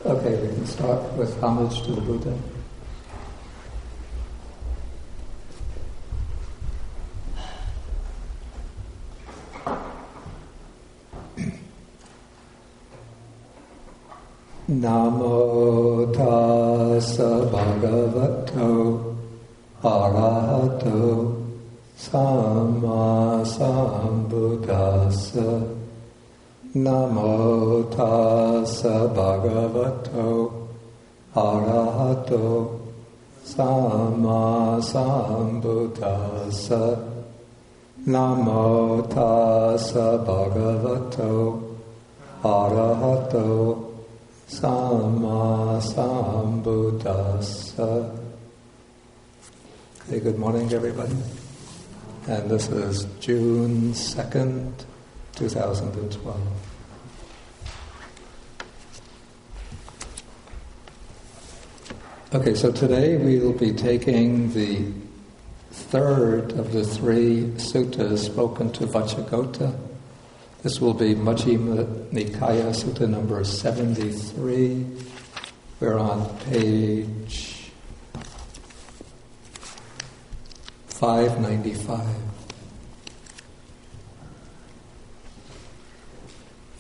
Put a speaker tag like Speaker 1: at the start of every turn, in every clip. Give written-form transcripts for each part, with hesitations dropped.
Speaker 1: Okay, we can start with homage to the Buddha. Namo tassa bhagavato arahato samma sambuddhassa. Namo tassa bhagavato arahato samma sambuddhassa. Namo tassa bhagavato arahato samma sambuddhassa. Okay, good morning, everybody. And this is June 2nd, 2012. Okay, so today we'll be taking the third of the three suttas spoken to Vacchagotta. This will be Majjhima Nikaya, Sutta number 73. We're on page 595.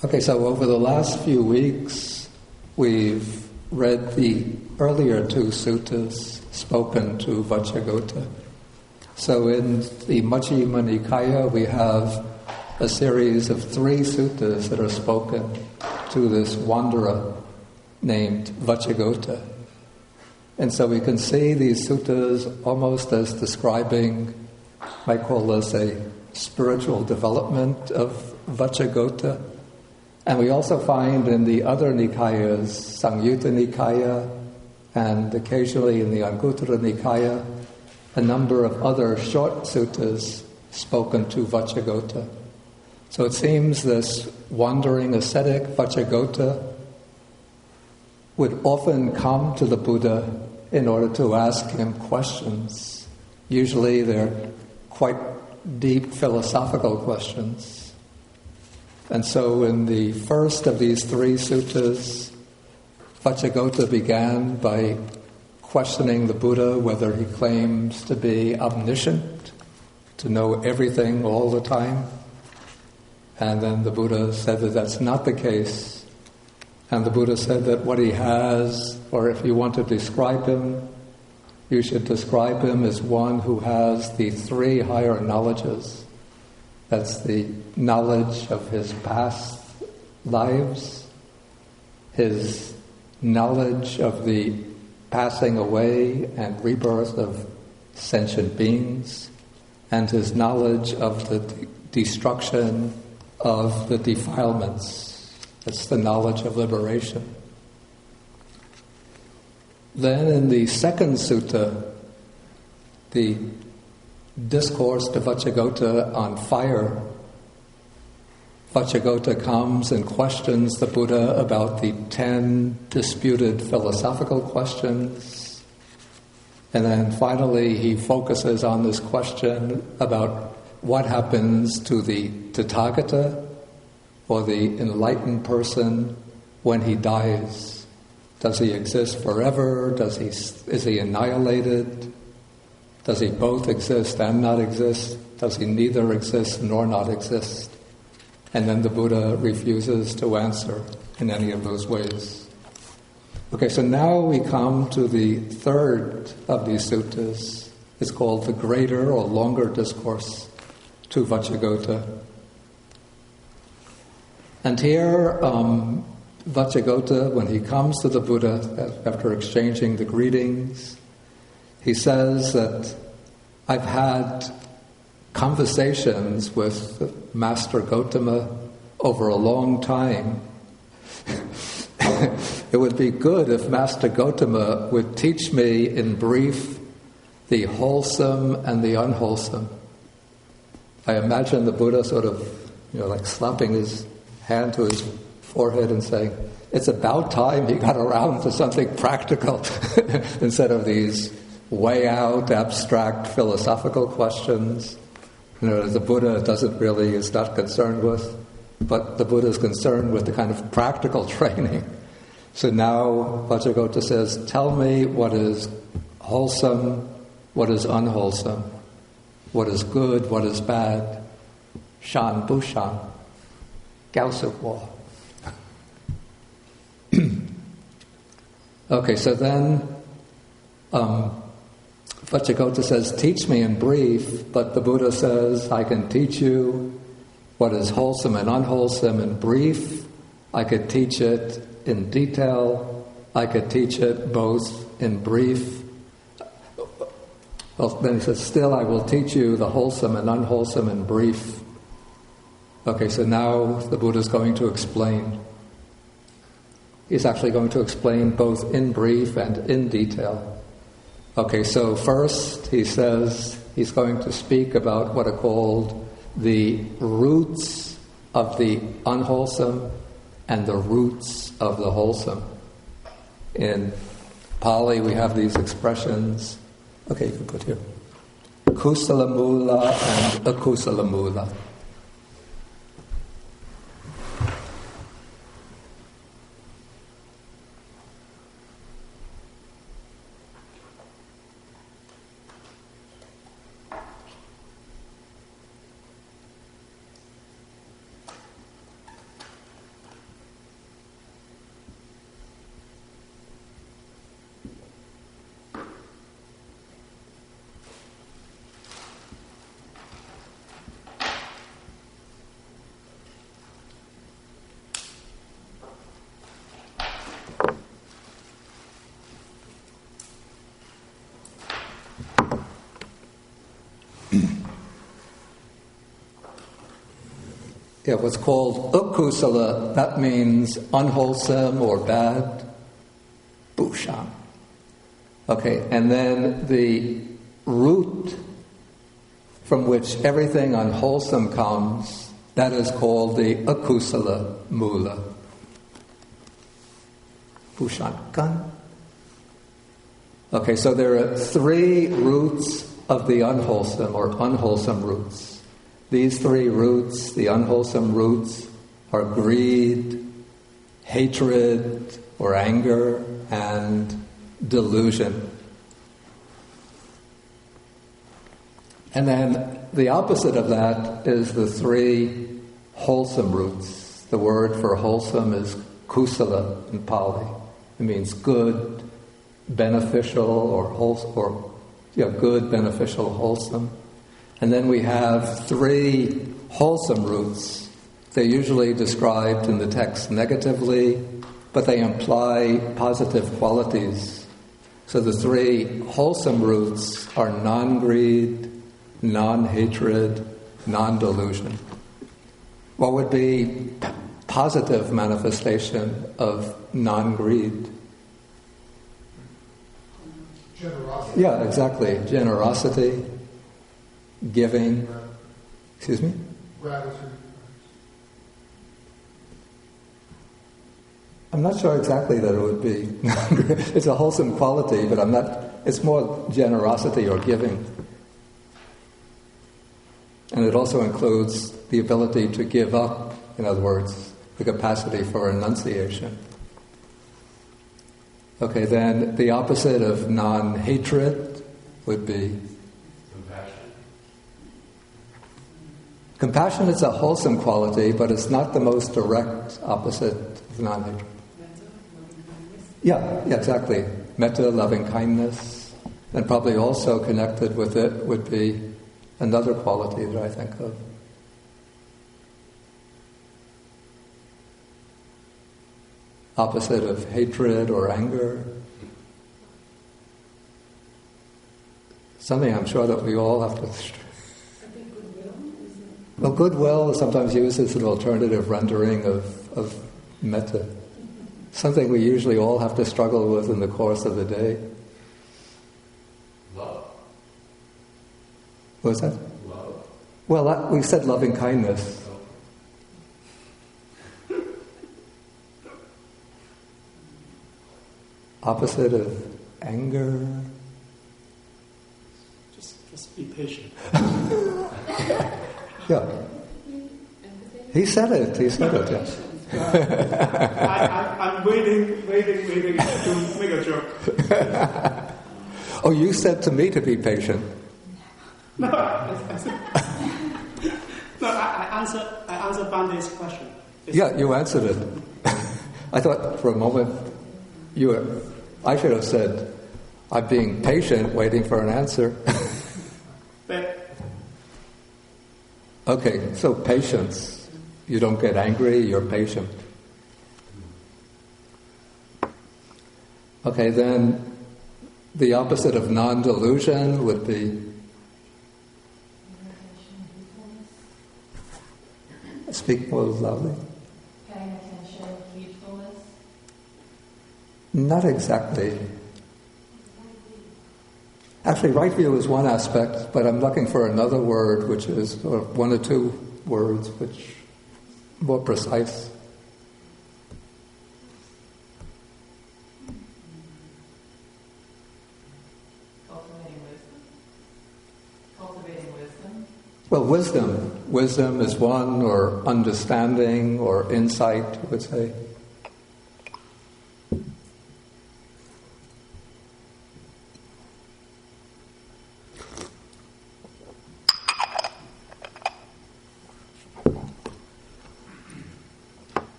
Speaker 1: Okay, so over the last few weeks, we've read the earlier two suttas spoken to Vacchagotta. So in the Majjhima Nikaya, we have a series of three suttas that are spoken to this wanderer named Vacchagotta. And so we can see these suttas almost as describing, I might call this a spiritual development of Vacchagotta. And we also find in the other Nikayas, Samyutta Nikaya, and occasionally in the Anguttara Nikaya, a number of other short suttas spoken to Vacchagotta. So it seems this wandering ascetic Vacchagotta would often come to the Buddha in order to ask him questions. Usually they're quite deep philosophical questions. And so in the first of these three suttas, Vacchagotta began by questioning the Buddha whether he claims to be omniscient, to know everything all the time. And then the Buddha said that that's not the case. And the Buddha said that what he has, or if you want to describe him, you should describe him as one who has the three higher knowledges. That's the knowledge of his past lives, his knowledge of the passing away and rebirth of sentient beings, and his knowledge of the destruction of the defilements. That's the knowledge of liberation. Then in the second sutta, the Discourse to Vacchagotta on fire, Vacchagotta comes and questions the Buddha about the 10 disputed philosophical questions. And then finally he focuses on this question about what happens to the Tathagata, or the enlightened person, when he dies. Does he exist forever? Is he annihilated? Does he both exist and not exist? Does he neither exist nor not exist? And then the Buddha refuses to answer in any of those ways. Okay, so now we come to the third of these suttas. It's called the Greater or Longer Discourse to Vacchagotta. And here, Vacchagotta, when he comes to the Buddha, after exchanging the greetings, he says that I've had conversations with Master Gotama over a long time. It would be good if Master Gotama would teach me in brief the wholesome and the unwholesome. I imagine the Buddha sort of, like slapping his hand to his forehead and saying, it's about time he got around to something practical instead of these way out, abstract, philosophical questions. The Buddha is not concerned with, but the Buddha is concerned with the kind of practical training. So now Vacchagotta says, tell me what is wholesome, what is unwholesome, what is good, what is bad. Shan Bu Shan, Gao Su Wo. Okay, so then Vacchagotta says, teach me in brief, but the Buddha says, I can teach you what is wholesome and unwholesome in brief. I could teach it in detail. I could teach it both in brief. Well, then he says, still I will teach you the wholesome and unwholesome in brief. Okay, so now the Buddha is going to explain. He's actually going to explain both in brief and in detail. Okay, so first he says he's going to speak about what are called the roots of the unwholesome and the roots of the wholesome. In Pali we have these expressions. Okay, you can put here. Kusala mula and akusala mula. Yeah, what's called akusala, that means unwholesome or bad. Bushan. Okay, and then the root from which everything unwholesome comes, that is called the akusala mula. Bushankan. Okay, so there are three roots of the unwholesome or unwholesome roots. These three roots, the unwholesome roots, are greed, hatred or anger, and delusion. And then the opposite of that is the three wholesome roots. The word for wholesome is kusala in Pali. It means good, beneficial, or good, beneficial, wholesome. And then we have three wholesome roots. They're usually described in the text negatively, but they imply positive qualities. So the three wholesome roots are non-greed, non-hatred, non-delusion. What would be positive manifestation of non-greed?
Speaker 2: Generosity.
Speaker 1: Yeah, exactly. Generosity. Giving, excuse me?
Speaker 2: Gratitude.
Speaker 1: I'm not sure exactly that it would be. It's a wholesome quality, but it's more generosity or giving. And it also includes the ability to give up, in other words, the capacity for renunciation. Okay, then the opposite of non-hatred would be compassion is a wholesome quality, but it's not the most direct opposite of non-hatred. Yeah, exactly. Metta, loving kindness. And probably also connected with it would be another quality that I think of. Opposite of hatred or anger. Something I'm sure that we all have to... Well, goodwill is sometimes used as an alternative rendering of metta. Something we usually all have to struggle with in the course of the day.
Speaker 3: Love.
Speaker 1: What was that?
Speaker 3: Love.
Speaker 1: Well, we said loving kindness. Opposite of anger.
Speaker 4: Just be patient.
Speaker 1: Yeah. He said it, yeah.
Speaker 3: I'm waiting to make a joke.
Speaker 1: Oh, you said to me to be patient.
Speaker 3: No, I answered Bande's question.
Speaker 1: Yeah, you answered it. I thought for a moment I should have said, I'm being patient, waiting for an answer. Okay, so patience. You don't get angry, you're patient. Okay, then the opposite of non-delusion would be... Speak more loudly.
Speaker 4: Paying attention, heedfulness?
Speaker 1: Not exactly. Actually, right view is one aspect, but I'm looking for another word, which is one or two words, which more precise.
Speaker 4: Cultivating wisdom?
Speaker 1: Well, wisdom. Wisdom is one, or understanding, or insight, you would say.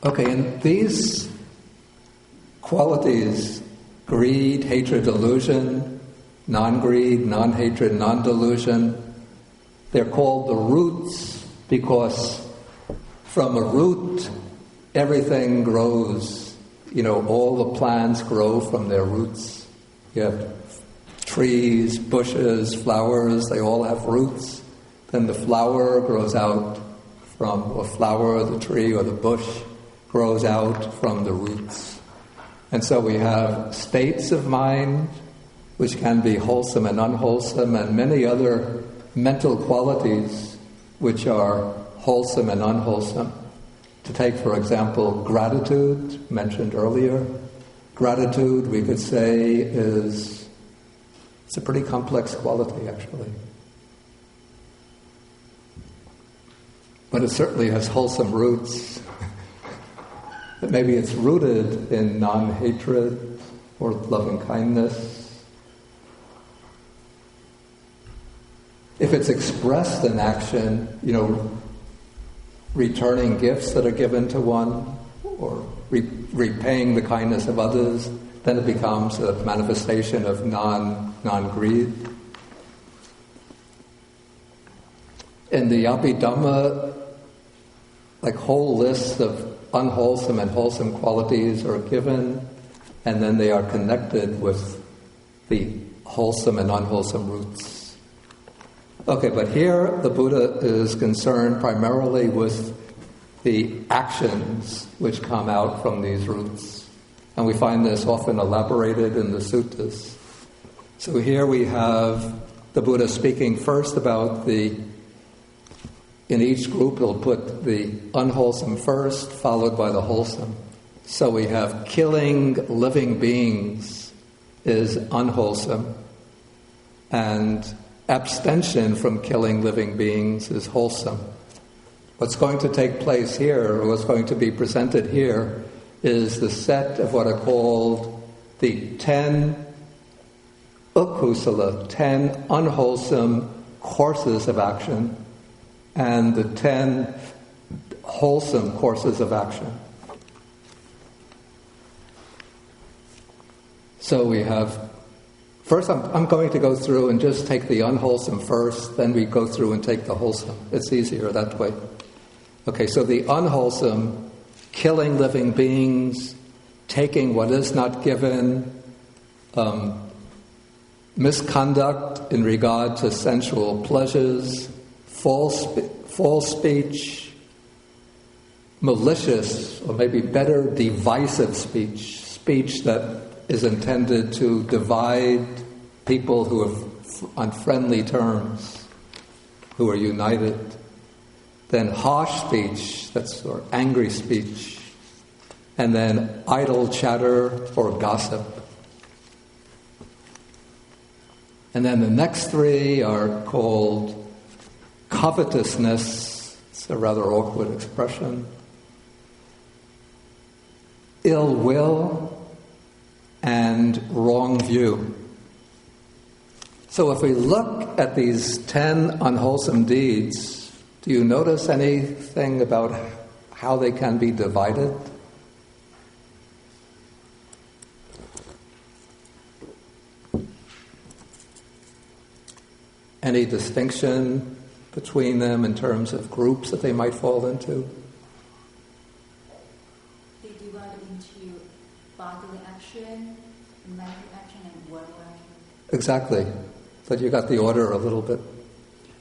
Speaker 1: Okay, and these qualities, greed, hatred, delusion, non-greed, non-hatred, non-delusion, they're called the roots because from a root everything grows. You know, all the plants grow from their roots. You have trees, bushes, flowers, they all have roots. Then the flower grows out from a flower, the tree or the bush grows out from the roots. And so we have states of mind which can be wholesome and unwholesome, and many other mental qualities which are wholesome and unwholesome. To take, for example, gratitude, mentioned earlier. Gratitude, we could say, it's a pretty complex quality, actually. But it certainly has wholesome roots. But maybe it's rooted in non-hatred or loving-kindness. If it's expressed in action, returning gifts that are given to one, or repaying the kindness of others, then it becomes a manifestation of non-greed. In the Abhidhamma, like whole lists of unwholesome and wholesome qualities are given, and then they are connected with the wholesome and unwholesome roots. Okay, but here the Buddha is concerned primarily with the actions which come out from these roots. And we find this often elaborated in the suttas. So here we have the Buddha speaking first about in each group he'll put the unwholesome first, followed by the wholesome. So we have killing living beings is unwholesome, and abstention from killing living beings is wholesome. What's going to take place here, or what's going to be presented here, is the set of what are called the 10 ukusala, 10 unwholesome courses of action, and the 10 wholesome courses of action. So we have, first I'm going to go through and just take the unwholesome first, then we go through and take the wholesome. It's easier that way. Okay, so the unwholesome, killing living beings, taking what is not given, misconduct in regard to sensual pleasures, false speech, malicious, or maybe better, divisive speech that is intended to divide people who are on friendly terms, who are united. Then harsh speech, or angry speech, and then idle chatter or gossip. And then the next three are called covetousness, it's a rather awkward expression, ill will, and wrong view. So if we look at these 10 unwholesome deeds, do you notice anything about how they can be divided? Any distinction between them in terms of groups that they might fall into?
Speaker 5: They divide into bodily action, mental action, and worldly action.
Speaker 1: Exactly. But you got the order a little bit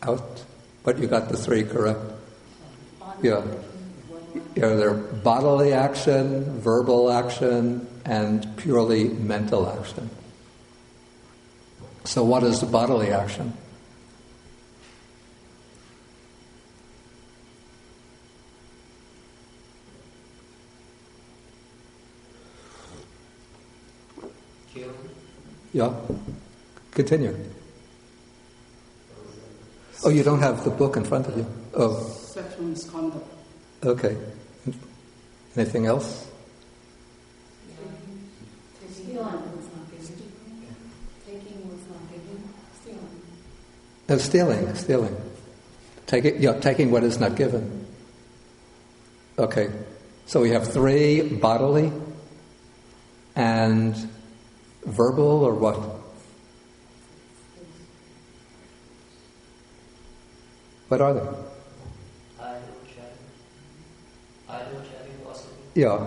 Speaker 1: out, but you got the three correct. Yeah. Yeah, they're bodily action, verbal action, and purely mental action. So what is the bodily action? Yeah. Continue. Oh, you don't have the book in front of you? Oh.
Speaker 3: Sexual misconduct.
Speaker 1: Okay. Anything else?
Speaker 4: Stealing was not given. Taking was not given. Stealing.
Speaker 1: No, stealing. Taking what is not given. Okay. So we have 3 bodily and verbal or what? What are they?
Speaker 6: Idle chatting, possibly.
Speaker 1: Yeah.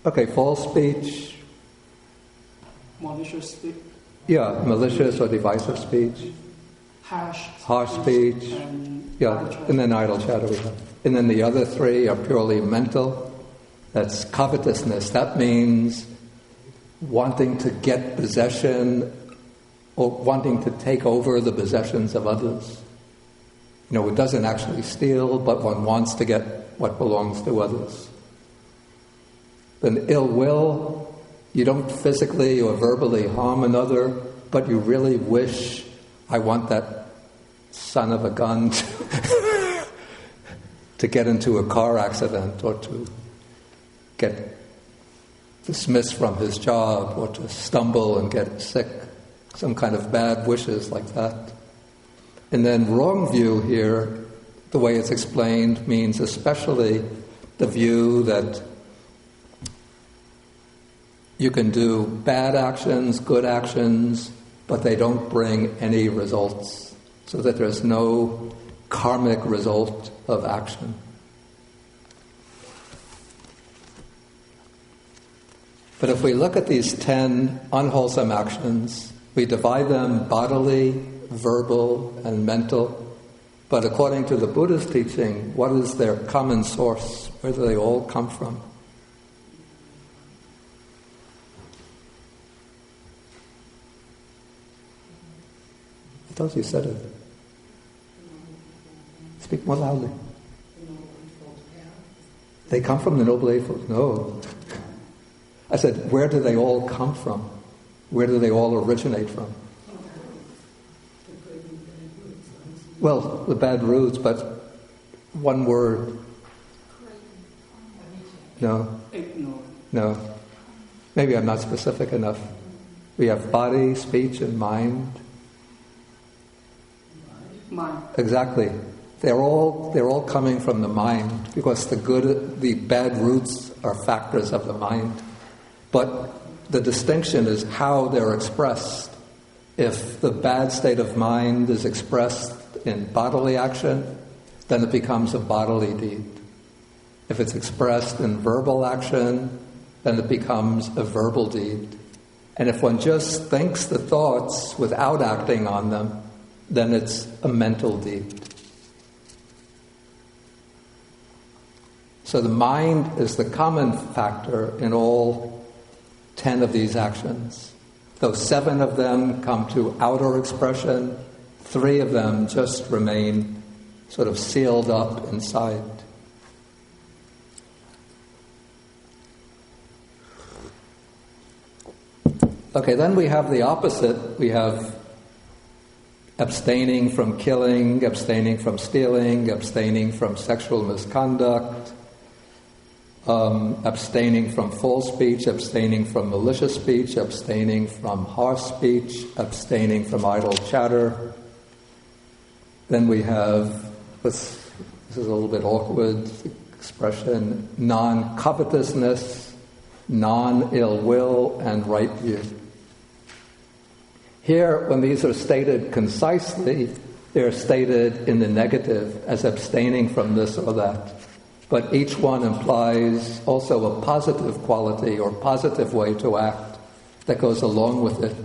Speaker 1: Okay, false speech.
Speaker 3: Malicious speech.
Speaker 1: Yeah, malicious or divisive speech.
Speaker 3: Harsh
Speaker 1: speech.
Speaker 3: And
Speaker 1: And then idle chatter we have. And then the other 3 are purely mental. That's covetousness. That means wanting to get possession or wanting to take over the possessions of others. It doesn't actually steal, but one wants to get what belongs to others. Then ill will, you don't physically or verbally harm another, but you really wish, I want that son of a gun to get into a car accident or to get dismissed from his job or to stumble and get sick. Some kind of bad wishes like that. And then wrong view here, the way it's explained, means especially the view that you can do bad actions, good actions, but they don't bring any results, so that there's no karmic result of action. But if we look at these 10 unwholesome actions, we divide them bodily, verbal, and mental. But according to the Buddha's teaching, what is their common source? Where do they all come from? I thought you said it. Speak more loudly. They come from the Noble Eightfold? No. I said, where do they all come from? Where do they all originate from? Well, the bad roots, but one word. No. No. Maybe I'm not specific enough. We have body, speech, and mind.
Speaker 3: Mind.
Speaker 1: Exactly. They're all coming from the mind, because the bad roots are factors of the mind. But the distinction is how they're expressed. If the bad state of mind is expressed in bodily action, then it becomes a bodily deed. If it's expressed in verbal action, then it becomes a verbal deed. And if one just thinks the thoughts without acting on them, then it's a mental deed. So the mind is the common factor in all 10 of these actions. Though 7 of them come to outer expression, 3 of them just remain sort of sealed up inside. Okay, then we have the opposite. We have abstaining from killing, abstaining from stealing, abstaining from sexual misconduct, abstaining from false speech, abstaining from malicious speech, abstaining from harsh speech, abstaining from idle chatter. Then we have, this is a little bit awkward expression, non-covetousness, non-ill will, and right view. Here, when these are stated concisely, they're stated in the negative as abstaining from this or that. But each one implies also a positive quality or positive way to act that goes along with it.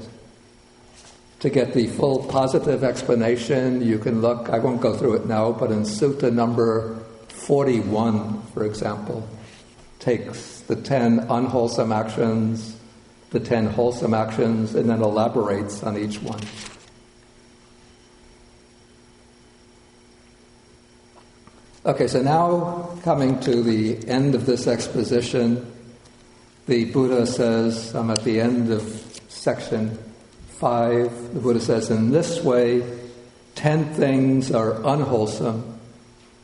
Speaker 1: To get the full positive explanation, you can look, I won't go through it now, but in Sutta number 41, for example, takes the 10 unwholesome actions, the 10 wholesome actions, and then elaborates on each one. Okay, so now coming to the end of this exposition, the Buddha says, I'm at the end of section 5, the Buddha says, in this way, 10 things are unwholesome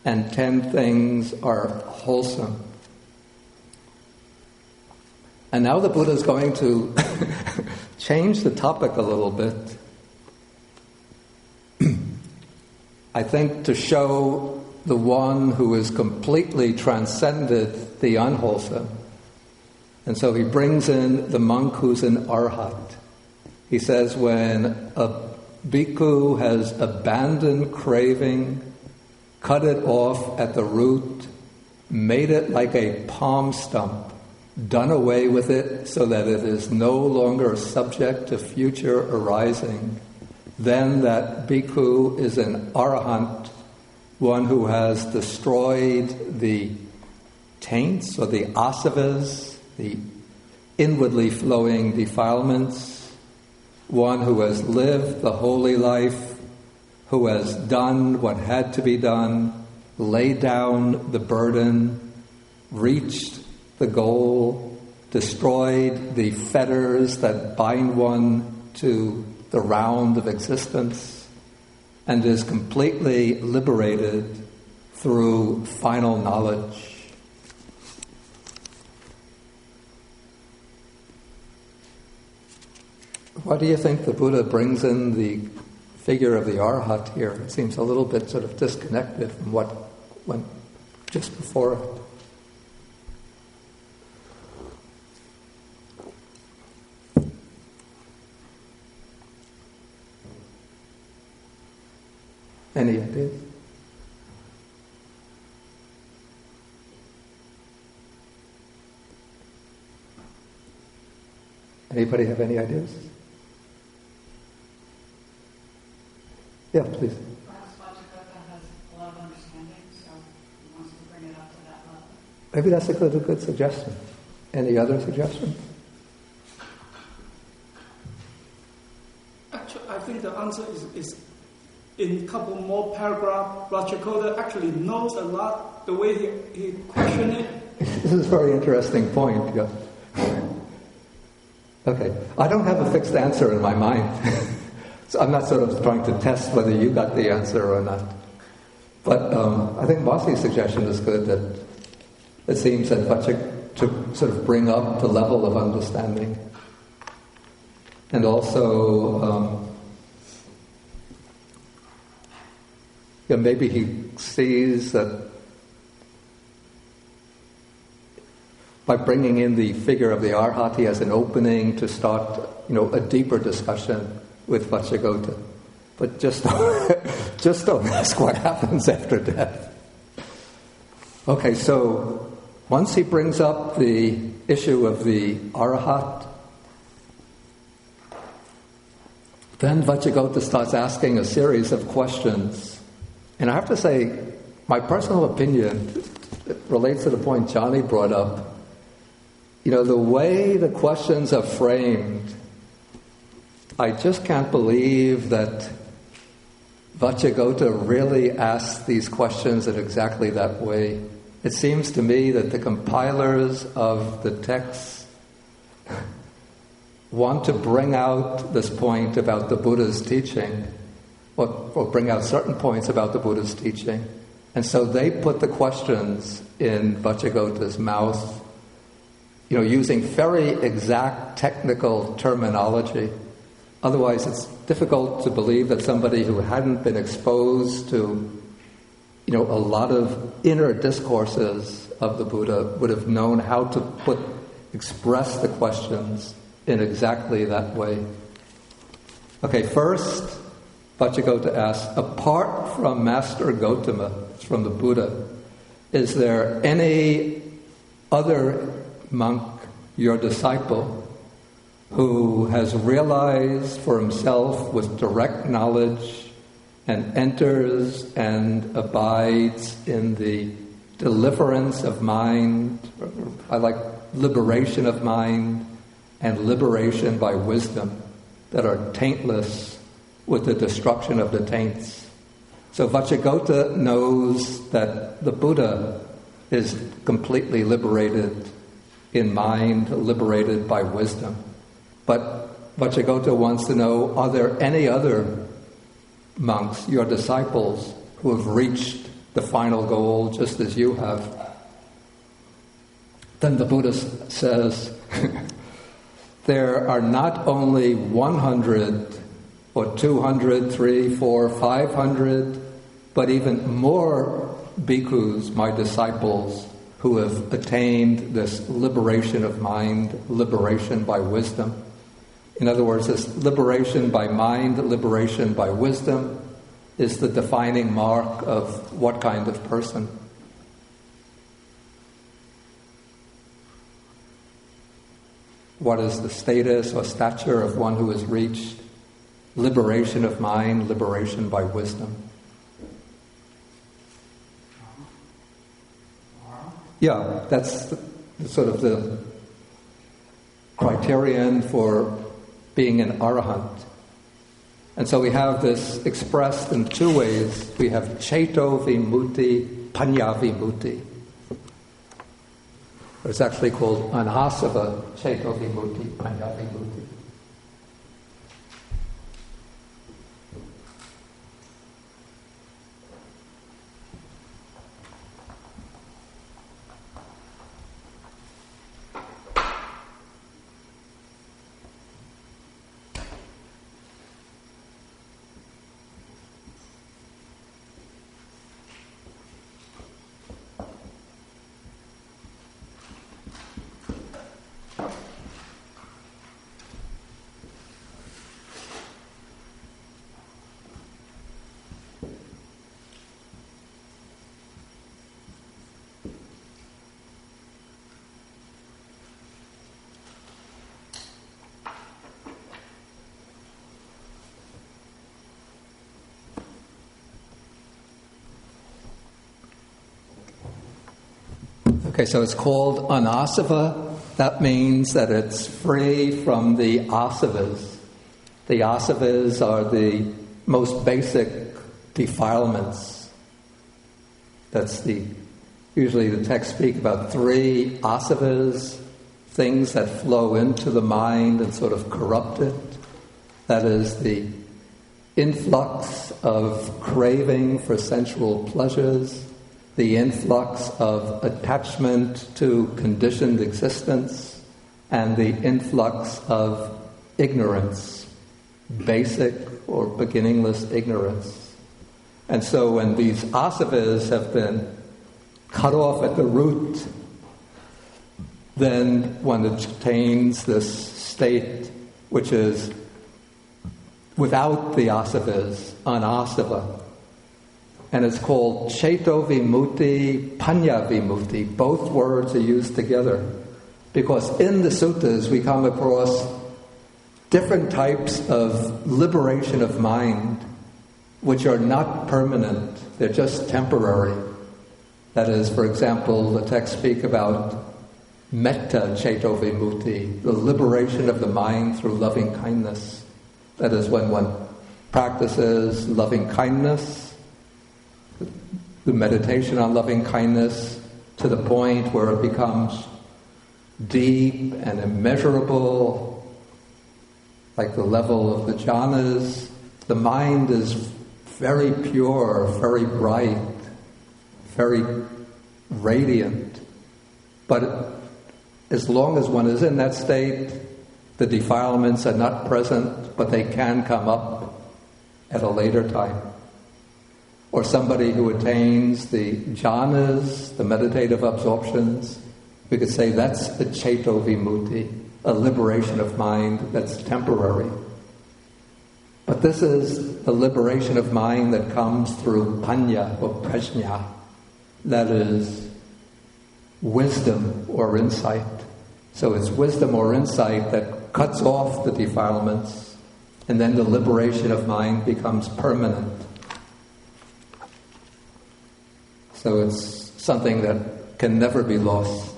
Speaker 1: and 10 things are wholesome. And now the Buddha is going to change the topic a little bit. I think to show the one who is completely transcended the unwholesome. And so he brings in the monk who's an arhat. He says when a bhikkhu has abandoned craving, cut it off at the root, made it like a palm stump, done away with it so that it is no longer subject to future arising, then that bhikkhu is an arahant, one who has destroyed the taints or the asavas, the inwardly flowing defilements, one who has lived the holy life, who has done what had to be done, laid down the burden, reached the goal, destroyed the fetters that bind one to the round of existence, and is completely liberated through final knowledge. Why do you think the Buddha brings in the figure of the arhat here? It seems a little bit sort of disconnected from what went just before it. Any ideas? Anybody have any ideas? Yeah, please.
Speaker 3: Perhaps Vacchagotta has a lot of understanding, so he wants to bring it up to that level.
Speaker 1: Maybe that's a good suggestion. Any other suggestions?
Speaker 7: Actually, I think the answer is in a couple more paragraphs. Vacchagotta actually knows a lot the way he questioned it.
Speaker 1: This is a very interesting point. Yeah. Okay, I don't have a fixed answer in my mind. So I'm not sort of trying to test whether you got the answer or not. But I think Vasi's suggestion is good, that it seems that Vacchagotta to sort of bring up the level of understanding. And also, maybe he sees that by bringing in the figure of the arhat, he has an opening to start, a deeper discussion with Vacchagotta. But just don't ask what happens after death. Okay, so once he brings up the issue of the arhat, then Vacchagotta starts asking a series of questions. And I have to say, my personal opinion, it relates to the point Johnny brought up. The way the questions are framed, I just can't believe that Vacchagotta really asked these questions in exactly that way. It seems to me that the compilers of the texts want to bring out this point about the Buddha's teaching, or bring out certain points about the Buddha's teaching. And so they put the questions in Vacchagotta's mouth, using very exact technical terminology. Otherwise, it's difficult to believe that somebody who hadn't been exposed to, a lot of inner discourses of the Buddha would have known how to express the questions in exactly that way. Okay, first, Vacchagotta asks, apart from Master Gautama, from the Buddha, is there any other monk, your disciple, who has realized for himself with direct knowledge and enters and abides in the deliverance of mind, I like liberation of mind and liberation by wisdom, that are taintless with the destruction of the taints? So Vacchagotta knows that the Buddha is completely liberated in mind, liberated by wisdom. But Vacchagotta wants to know, are there any other monks, your disciples, who have reached the final goal just as you have? Then the Buddha says, there are not only 100 or 200, 300, 400, 500, but even more bhikkhus, my disciples, who have attained this liberation of mind, liberation by wisdom. In other words, this liberation by mind, liberation by wisdom, is the defining mark of what kind of person. What is the status or stature of one who has reached liberation of mind, liberation by wisdom? Yeah, that's sort of the criterion for being an arahant. And so we have this expressed in two ways. We have ceto vimutti, panya vimutti. It's actually called anasava ceto vimutti, panya vimutti. Okay, so it's called anasava. That means that it's free from the asavas. The asavas are the most basic defilements. Usually the texts speak about 3 asavas, things that flow into the mind and sort of corrupt it. That is the influx of craving for sensual pleasures, the influx of attachment to conditioned existence, and the influx of ignorance, basic or beginningless ignorance. And so when these asavas have been cut off at the root, then one attains this state which is without the asavas, anasava. And it's called ceto vimutti, panya vimutti. Both words are used together because in the suttas we come across different types of liberation of mind which are not permanent, they're just temporary. That is, for example, the texts speak about metta ceto vimutti, the liberation of the mind through loving kindness. That is, when one practices loving kindness, the meditation on loving kindness, to the point where it becomes deep and immeasurable, like the level of the jhanas, the mind is very pure, very bright, very radiant. But as long as one is in that state, the defilements are not present, but they can come up at a later time. Or somebody who attains the jhanas, the meditative absorptions, we could say that's the ceto vimutti, a liberation of mind that's temporary. But this is the liberation of mind that comes through panya or prajna, that is wisdom or insight. So it's wisdom or insight that cuts off the defilements, and then the liberation of mind becomes permanent. So it's something that can never be lost.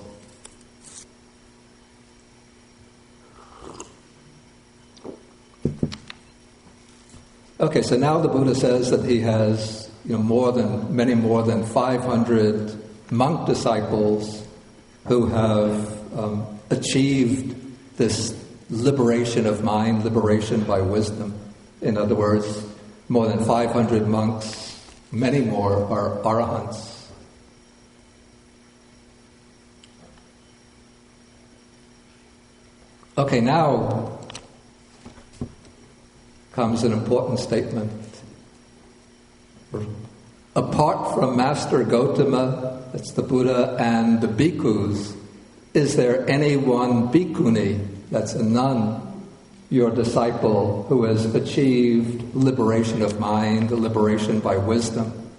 Speaker 1: Okay, so now the Buddha says that he has, many more than 500 monk disciples who have achieved this liberation of mind, liberation by wisdom. In other words, more than 500 monks, many more are arahants. Okay, now comes an important statement. Apart from Master Gautama, that's the Buddha, and the bhikkhus, is there any one bhikkhuni, that's a nun, your disciple, who has achieved liberation of mind, the liberation by wisdom?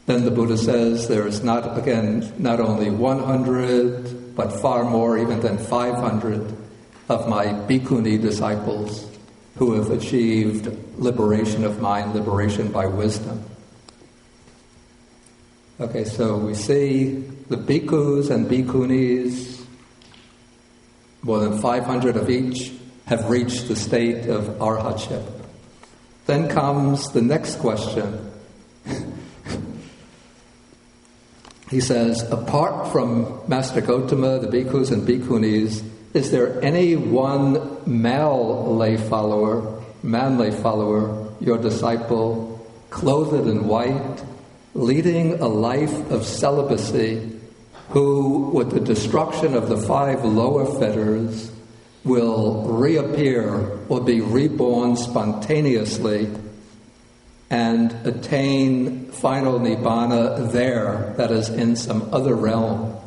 Speaker 1: Then the Buddha says there is not only 100, but far more, even than 500 of my bhikkhuni disciples who have achieved liberation of mind, liberation by wisdom. Okay, so we see the bhikkhus and bhikkhunis, more than 500 of each, have reached the state of arahantship. Then comes the next question. He says, apart from Master Gautama, the bhikkhus and bhikkhunis, is there any one male lay follower, your disciple, clothed in white, leading a life of celibacy, who, with the destruction of the 5 lower fetters, will reappear or be reborn spontaneously and attain final nibbana there, that is, in some other realm,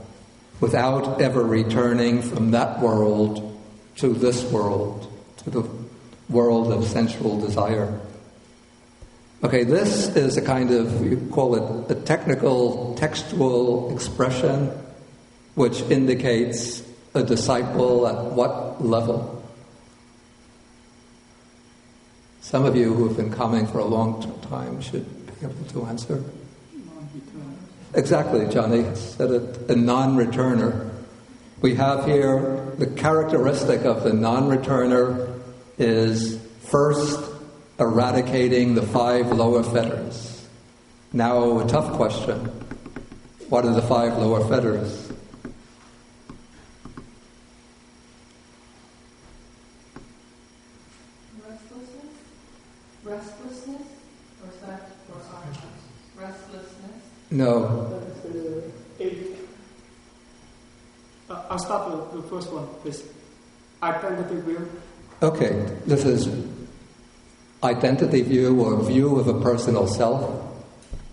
Speaker 1: without ever returning from that world to this world, to the world of sensual desire. Okay, this is a kind of, you call it a technical, textual expression which indicates a disciple at what level. Some of you who have been coming for a long time should be able to answer. Exactly, Johnny said it, a non-returner. We have here the characteristic of the non-returner is first eradicating the 5 lower fetters. Now a tough question. What are the 5 lower fetters?
Speaker 4: Restlessness? Or is that for arahants? Restlessness?
Speaker 1: No.
Speaker 7: I'll start with the first one, is identity view.
Speaker 1: Okay, this is identity view or view of a personal self.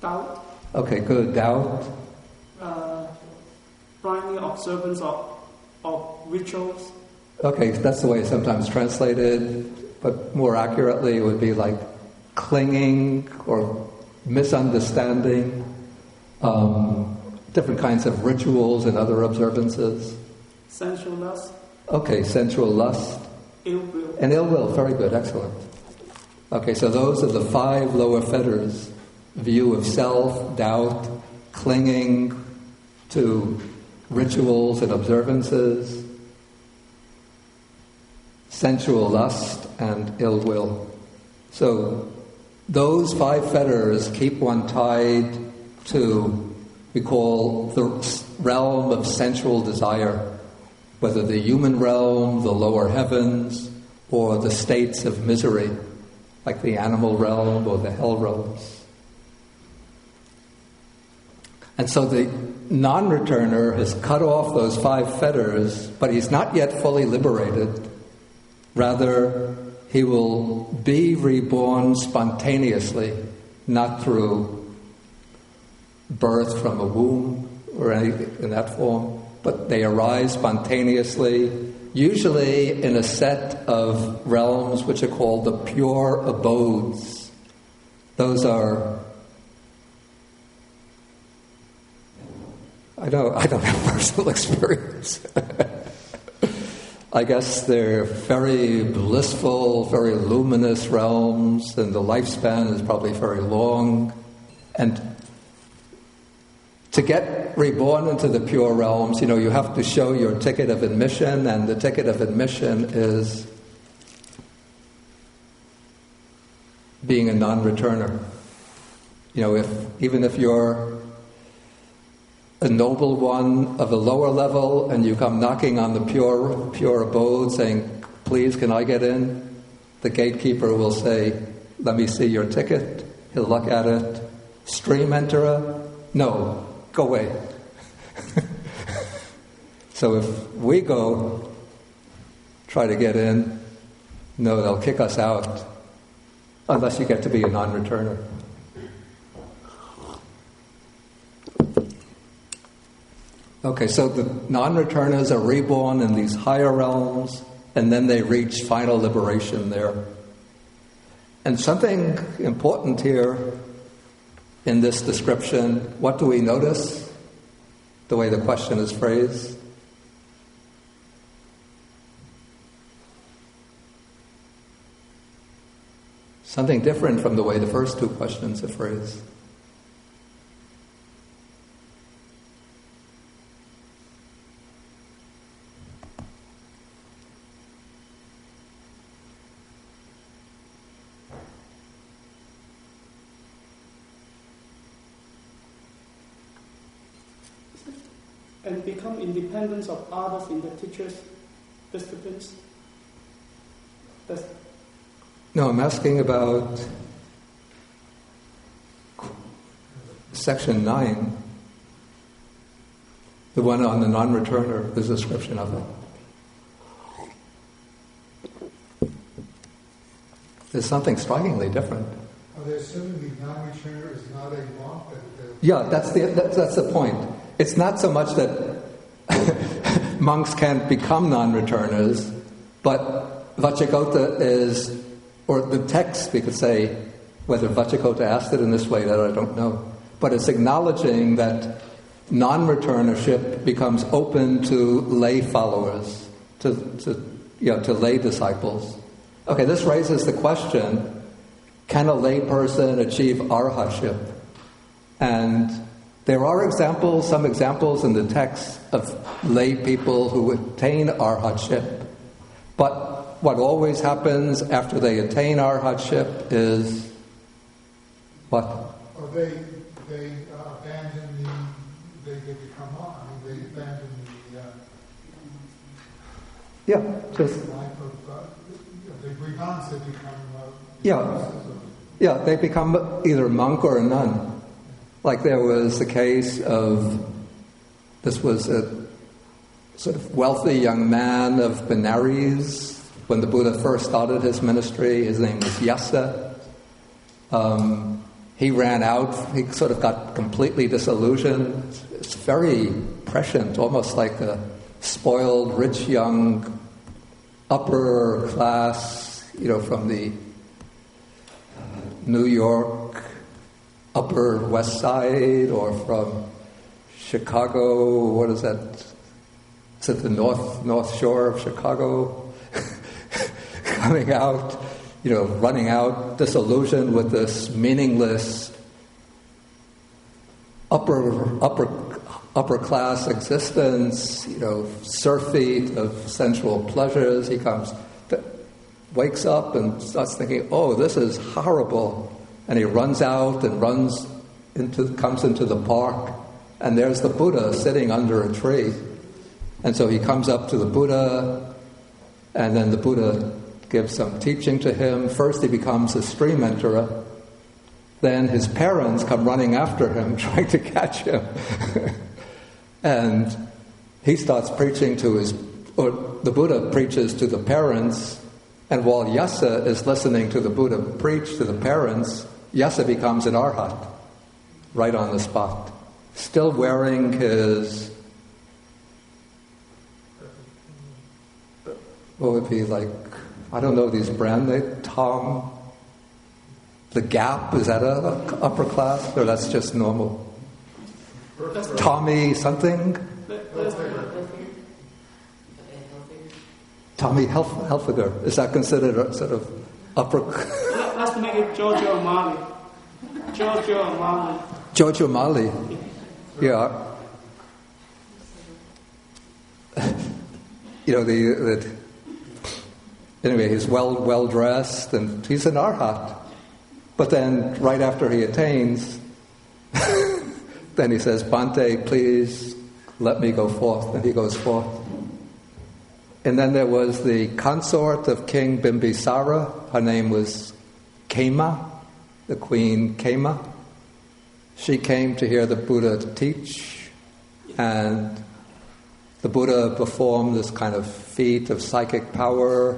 Speaker 7: Doubt.
Speaker 1: Okay, good. Doubt.
Speaker 7: Blindly observance of rituals.
Speaker 1: Okay, that's the way it's sometimes translated, but more accurately it would be like clinging or misunderstanding, different kinds of rituals and other observances.
Speaker 7: Sensual lust.
Speaker 1: Okay, sensual lust.
Speaker 7: Ill will.
Speaker 1: And ill will, very good, excellent. Okay, so those are the 5 lower fetters. View of self, doubt, clinging to rituals and observances, sensual lust, and ill will. So those 5 fetters keep one tied to, we call, the realm of sensual desire, whether the human realm, the lower heavens, or the states of misery. like the animal realm or the hell realms. And so the non-returner has cut off those 5 fetters, but he's not yet fully liberated. Rather, he will be reborn spontaneously, not through birth from a womb or anything in that form, but they arise spontaneously, usually in a set of realms which are called the pure abodes. Those are, I don't have personal experience. I guess they're very blissful, very luminous realms, and the lifespan is probably very long. And to get reborn into the pure realms, you have to show your ticket of admission, and the ticket of admission is being a non-returner. Even if you're a noble one of a lower level and you come knocking on the pure abode saying, please, can I get in? The gatekeeper will say, let me see your ticket. He'll look at it. Stream enterer? No. Go away. So if we go try to get in, no, they'll kick us out unless you get to be a non-returner. Okay, so the non-returners are reborn in these higher realms, and then they reach final liberation there. And something important here in this description, what do we notice? The way the question is phrased. Something different from the way the first 2 questions are phrased.
Speaker 7: And become independent of others in the teacher's disciplines?
Speaker 1: No, I'm asking about section 9, the one on the non-returner, the description of it. There's something strikingly different.
Speaker 2: Are they assuming the non-returner is not a monk?
Speaker 1: Yeah, that's the point. It's not so much that monks can't become non-returners, but Vacchagotta is, or the text, we could say, whether Vacchagotta asked it in this way, that I don't know, but it's acknowledging that non-returnership becomes open to lay followers, to lay disciples. Okay, this raises the question, can a lay person achieve arahantship? And there are some examples in the text of lay people who attain arahantship. But what always happens after they attain arahantship is what?
Speaker 2: Or they abandon they become monk. They abandon
Speaker 1: just
Speaker 2: life of they renounce, they become
Speaker 1: they become either monk or a nun. Like there was the case of, this was a sort of wealthy young man of Benares. When the Buddha first started his ministry, his name was Yasa. He ran out, he sort of got completely disillusioned. It's very prescient, almost like a spoiled, rich, young, upper class, from the New York Upper West Side, or from Chicago, what is that? Is it the North Shore of Chicago? Coming out, running out, disillusioned with this meaningless upper class existence, surfeit of sensual pleasures. He wakes up and starts thinking, oh, this is horrible. And he runs out and comes into the park, and there's the Buddha sitting under a tree. And so he comes up to the Buddha, and then the Buddha gives some teaching to him. First he becomes a stream enterer. Then his parents come running after him, trying to catch him. And he starts preaching or the Buddha preaches to the parents, and while Yasa is listening to the Buddha preach to the parents, Yasa becomes an arhat, right on the spot. Still wearing his, what would be like, I don't know these brand names, Tom, The Gap, is that a upper class, or that's just normal? Tommy something? Tommy Hilfiger. Is that considered a sort of upper?
Speaker 7: Let's make it Giorgio Armani. Giorgio Armani.
Speaker 1: Giorgio Armani. Yeah. Anyway, he's well dressed and he's an arhat. But then, right after he attains, then he says, "Bhante, please let me go forth," and he goes forth. And then there was the consort of King Bimbisara. Her name was Kema, the Queen Kema. She came to hear the Buddha teach, and the Buddha performed this kind of feat of psychic power,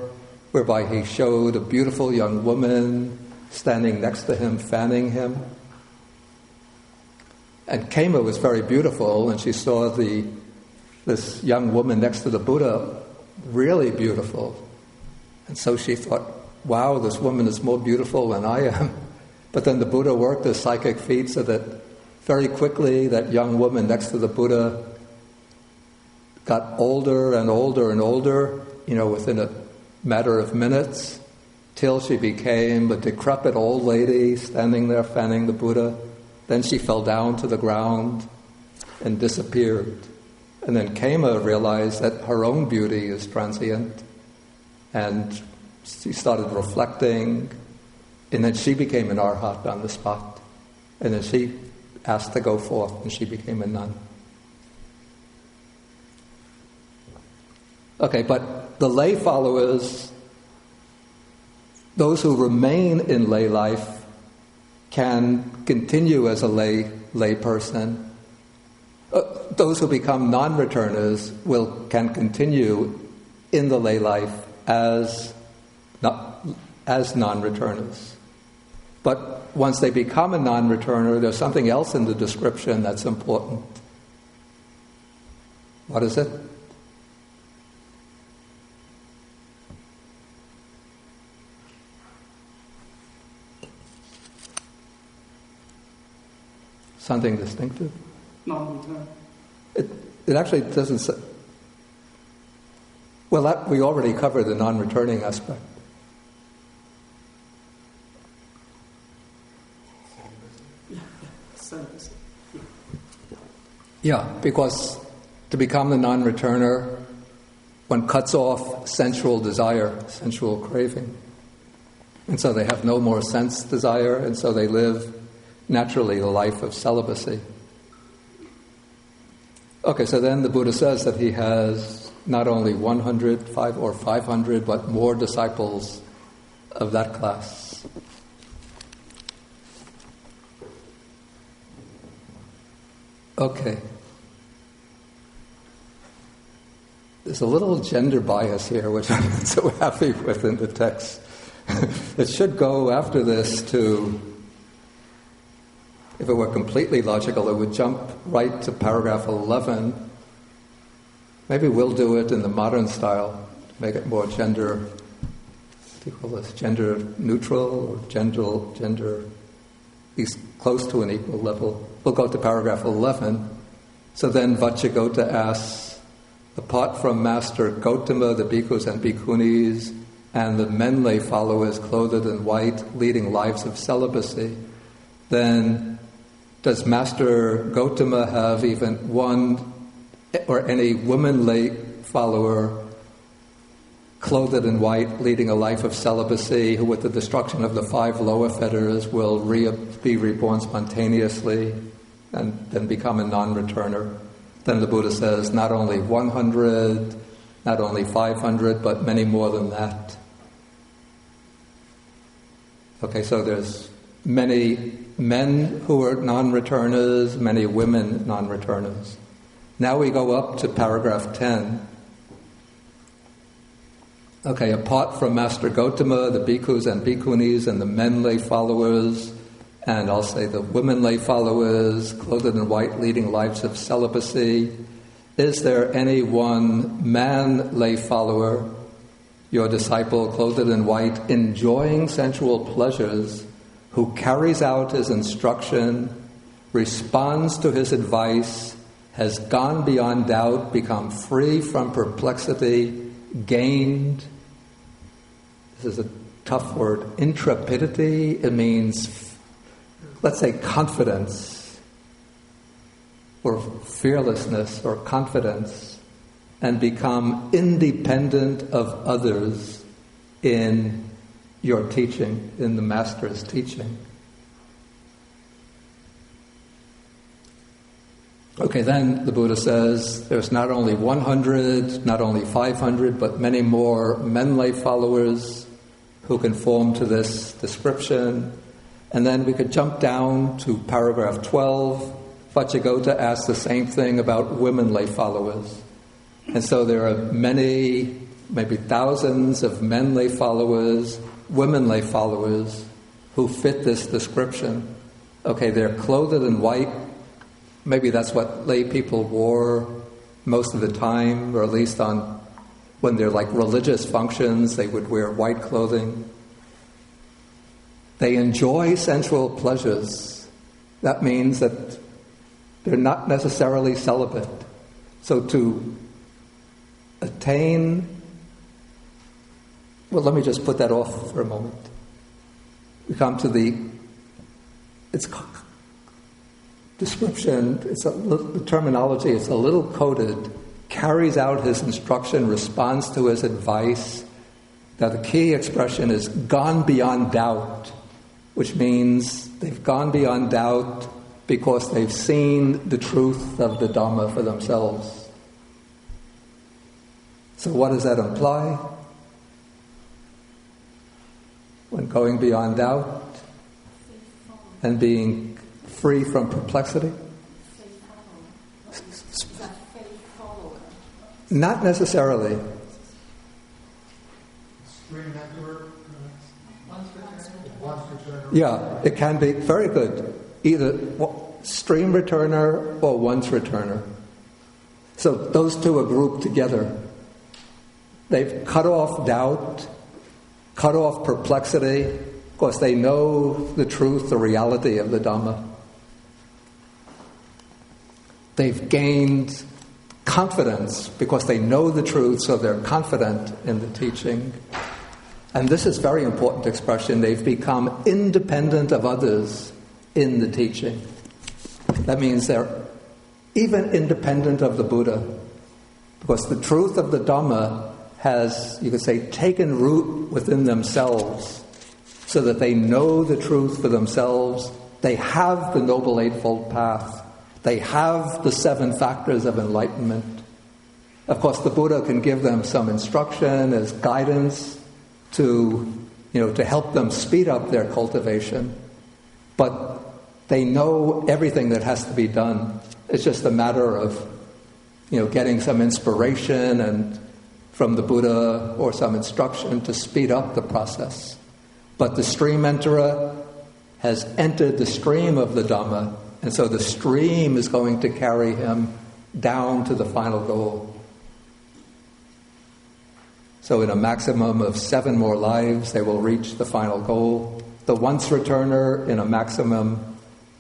Speaker 1: whereby he showed a beautiful young woman standing next to him, fanning him. And Kema was very beautiful, and she saw this young woman next to the Buddha, really beautiful. And so she thought, wow, this woman is more beautiful than I am. But then the Buddha worked a psychic feat so that very quickly that young woman next to the Buddha got older and older and older, within a matter of minutes, till she became a decrepit old lady standing there fanning the Buddha. Then she fell down to the ground and disappeared. And then Kema realized that her own beauty is transient, and she started reflecting, and then she became an arhat on the spot. And then she asked to go forth, and she became a nun. Okay, but the lay followers, those who remain in lay life, can continue as a lay person. Those who become non-returners can continue in the lay life as non-returners. But once they become a non-returner, there's something else in the description that's important. What is it? Something distinctive?
Speaker 7: Non-return.
Speaker 1: It actually doesn't say. Well, we already covered the non-returning aspect. Yeah, because to become the non-returner, one cuts off sensual desire, sensual craving. And so they have no more sense desire, and so they live naturally the life of celibacy. Okay, so then the Buddha says that he has not only 100, 500, but more disciples of that class. Okay. There's a little gender bias here, which I'm not so happy with in the text. It should go after this to, if it were completely logical, it would jump right to paragraph 11. Maybe we'll do it in the modern style, to make it more gender, what do you call this, gender neutral, or gender, at least close to an equal level. We'll go to paragraph 11. So then Vacchagotta asks, apart from Master Gautama, the bhikkhus and bhikkhunis, and the men lay followers clothed in white, leading lives of celibacy, then does Master Gautama have even one or any woman lay follower clothed in white, leading a life of celibacy, who with the destruction of the 5 lower fetters will be reborn spontaneously and then become a non-returner? Then the Buddha says, not only 100, not only 500, but many more than that. Okay, so there's many men who are non-returners, many women non-returners. Now we go up to paragraph 10. Okay, apart from Master Gautama, the bhikkhus and bhikkhunis and the men lay followers, and I'll say the women lay followers, clothed in white, leading lives of celibacy, is there any one man lay follower, your disciple, clothed in white, enjoying sensual pleasures, who carries out his instruction, responds to his advice, has gone beyond doubt, become free from perplexity, gained, this is a tough word, intrepidity? It means, let's say, confidence, or fearlessness, or confidence, and become independent of others in your teaching, in the Master's teaching. Okay, then the Buddha says there's not only 100, not only 500, but many more men lay followers who conform to this description. And then we could jump down to paragraph 12. Vacchagotta asks the same thing about women lay followers. And so there are many, maybe thousands of men lay followers, women lay followers who fit this description. Okay, they're clothed in white. Maybe that's what lay people wore most of the time, or at least on when they're like religious functions, they would wear white clothing. They enjoy sensual pleasures. That means that they're not necessarily celibate. So to attain, well, let me just put that off for a moment. We come to the description, the terminology, it's a little coded, carries out his instruction, responds to his advice. Now the key expression is gone beyond doubt, which means they've gone beyond doubt because they've seen the truth of the Dhamma for themselves. So what does that imply? When going beyond doubt and being free from perplexity? Not necessarily. Yeah, it can be very good. Either stream returner or once returner. So those two are grouped together. They've cut off doubt, cut off perplexity, because they know the truth, the reality of the Dhamma. They've gained confidence because they know the truth, so they're confident in the teaching. And this is very important expression. They've become independent of others in the teaching. That means they're even independent of the Buddha, because the truth of the Dhamma has, you could say, taken root within themselves, so that they know the truth for themselves. They have the Noble Eightfold Path. They have the 7 factors of enlightenment. Of course, the Buddha can give them some instruction as guidance to help them speed up their cultivation. But they know everything that has to be done. It's just a matter of, getting some inspiration and from the Buddha or some instruction to speed up the process. But the stream enterer has entered the stream of the Dhamma, and so the stream is going to carry him down to the final goal. So in a maximum of 7 more lives, they will reach the final goal. The once returner in a maximum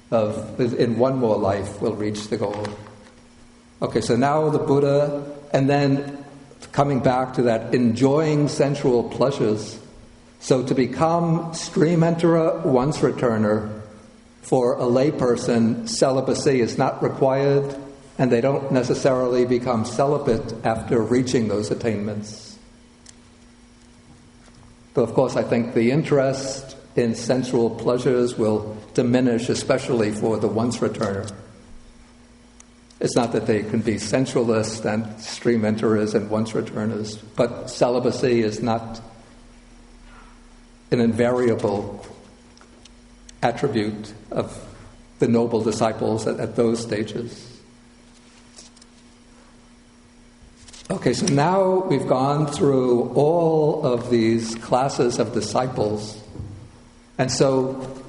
Speaker 1: in 1 more life will reach the goal. Okay, so now the Buddha, and then coming back to that enjoying sensual pleasures. So to become stream enterer, once returner, for a layperson, celibacy is not required, and they don't necessarily become celibate after reaching those attainments. Though, of course, I think the interest in sensual pleasures will diminish, especially for the once returner. It's not that they can be sensualists and stream enterers and once returners, but celibacy is not an invariable attribute of the noble disciples at those stages. Okay, so now we've gone through all of these classes of disciples. And so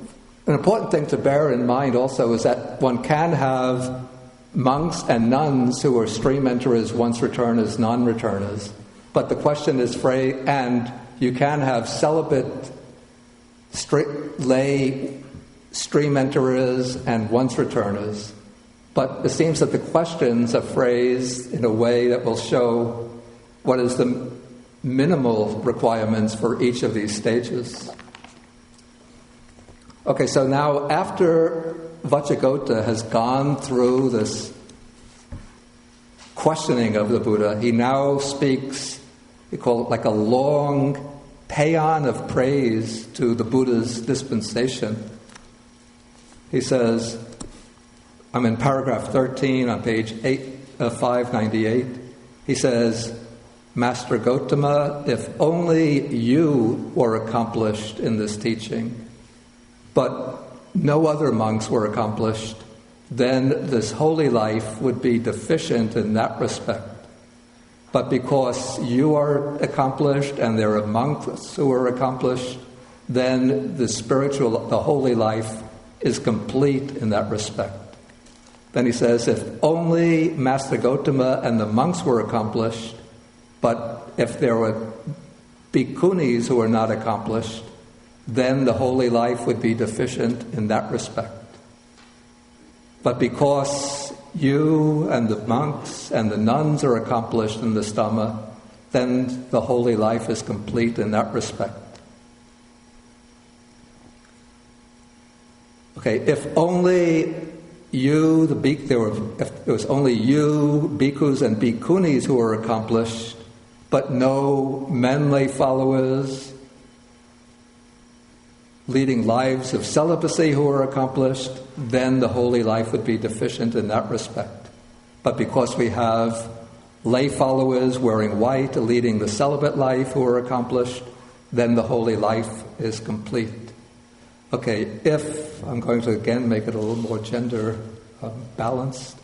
Speaker 1: an important thing to bear in mind also is that one can have monks and nuns who are stream enterers, once returners, non-returners. But the question is and you can have celibate lay stream enterers and once returners. But it seems that the questions are phrased in a way that will show what is the minimal requirements for each of these stages. Okay, so now after Vacchagotta has gone through this questioning of the Buddha, he now speaks, we call it like a long paean of praise to the Buddha's dispensation. He says, I'm in paragraph 13 on page 598. He says, Master Gotama, if only you were accomplished in this teaching, but no other monks were accomplished, then this holy life would be deficient in that respect. But because you are accomplished and there are monks who are accomplished, then the holy life is complete in that respect. Then he says, if only Master Gotama and the monks were accomplished, but if there were bhikkhunis who were not accomplished, then the holy life would be deficient in that respect. But because you and the monks and the nuns are accomplished in this Dhamma, then the holy life is complete in that respect. Okay, if only you, if there was only you, bhikkhus and bhikkhunis who were accomplished, but no men lay followers leading lives of celibacy who were accomplished, then the holy life would be deficient in that respect. But because we have lay followers wearing white leading the celibate life who are accomplished, then the holy life is complete. Okay, if, I'm going to again make it a little more gender balanced,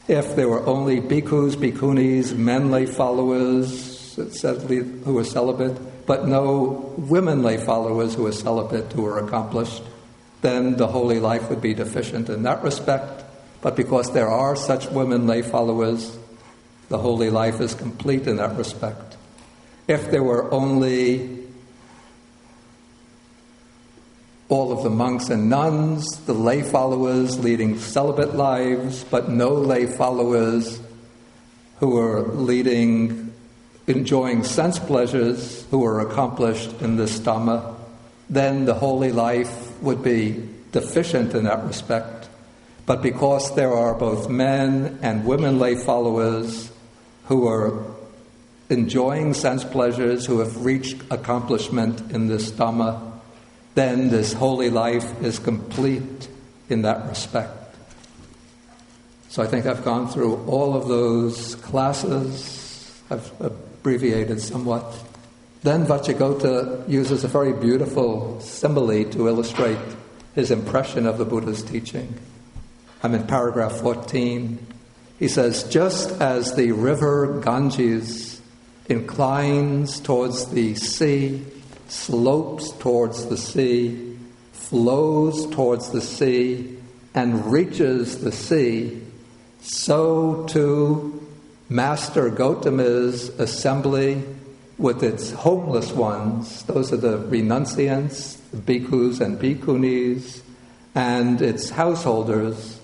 Speaker 1: if there were only bhikkhus, bhikkhunis, men lay followers who were celibate, but no women lay followers who were celibate who were accomplished, then the holy life would be deficient in that respect. But because there are such women lay followers, the holy life is complete in that respect. If there were only all of the monks and nuns, the lay followers leading celibate lives, but no lay followers who were enjoying sense pleasures, who were accomplished in this Dhamma, then the holy life would be deficient in that respect. But because there are both men and women lay followers who are enjoying sense pleasures, who have reached accomplishment in this Dhamma, then this holy life is complete in that respect. So I think I've gone through all of those classes. I've abbreviated somewhat. Then Vacchagotta uses a very beautiful simile to illustrate his impression of the Buddha's teaching. I'm in paragraph 14. He says, just as the river Ganges inclines towards the sea, slopes towards the sea, flows towards the sea, and reaches the sea, so too Master Gotama's assembly with its homeless ones, those are the renunciants, the bhikkhus and bhikkhunis, and its householders,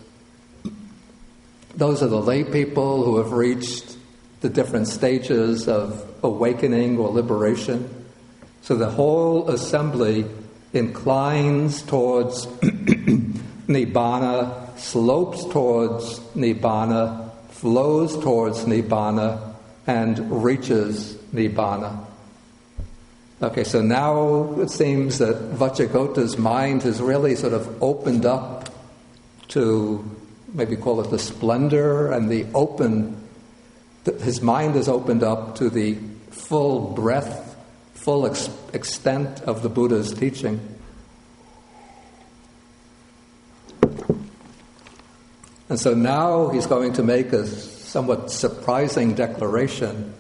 Speaker 1: those are the lay people who have reached the different stages of awakening or liberation. So the whole assembly inclines towards Nibbana, slopes towards Nibbana, flows towards Nibbana, and reaches Nibbana. Okay, so now it seems that Vacchagotta's mind has really sort of opened up to, maybe call it the splendor and his mind has opened up to the full breadth, full extent of the Buddha's teaching. And so now he's going to make a somewhat surprising declaration.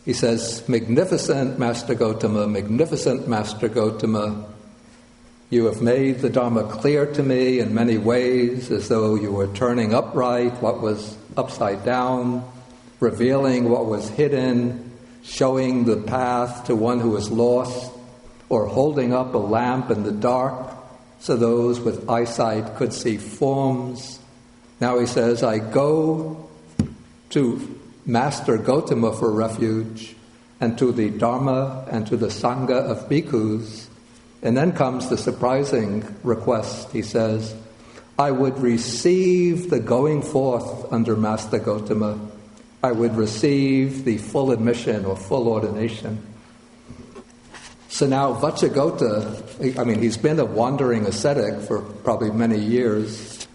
Speaker 1: He says, magnificent Master Gotama, you have made the Dhamma clear to me in many ways, as though you were turning upright what was upside down, revealing what was hidden, showing the path to one who is lost, or holding up a lamp in the dark so those with eyesight could see forms. Now he says, I go to Master Gotama for refuge, and to the Dharma and to the Sangha of bhikkhus. And then comes the surprising request. He says, I would receive the going forth under Master Gotama. I would receive the full admission or full ordination. So now Vacchagotta, he's been a wandering ascetic for probably many years.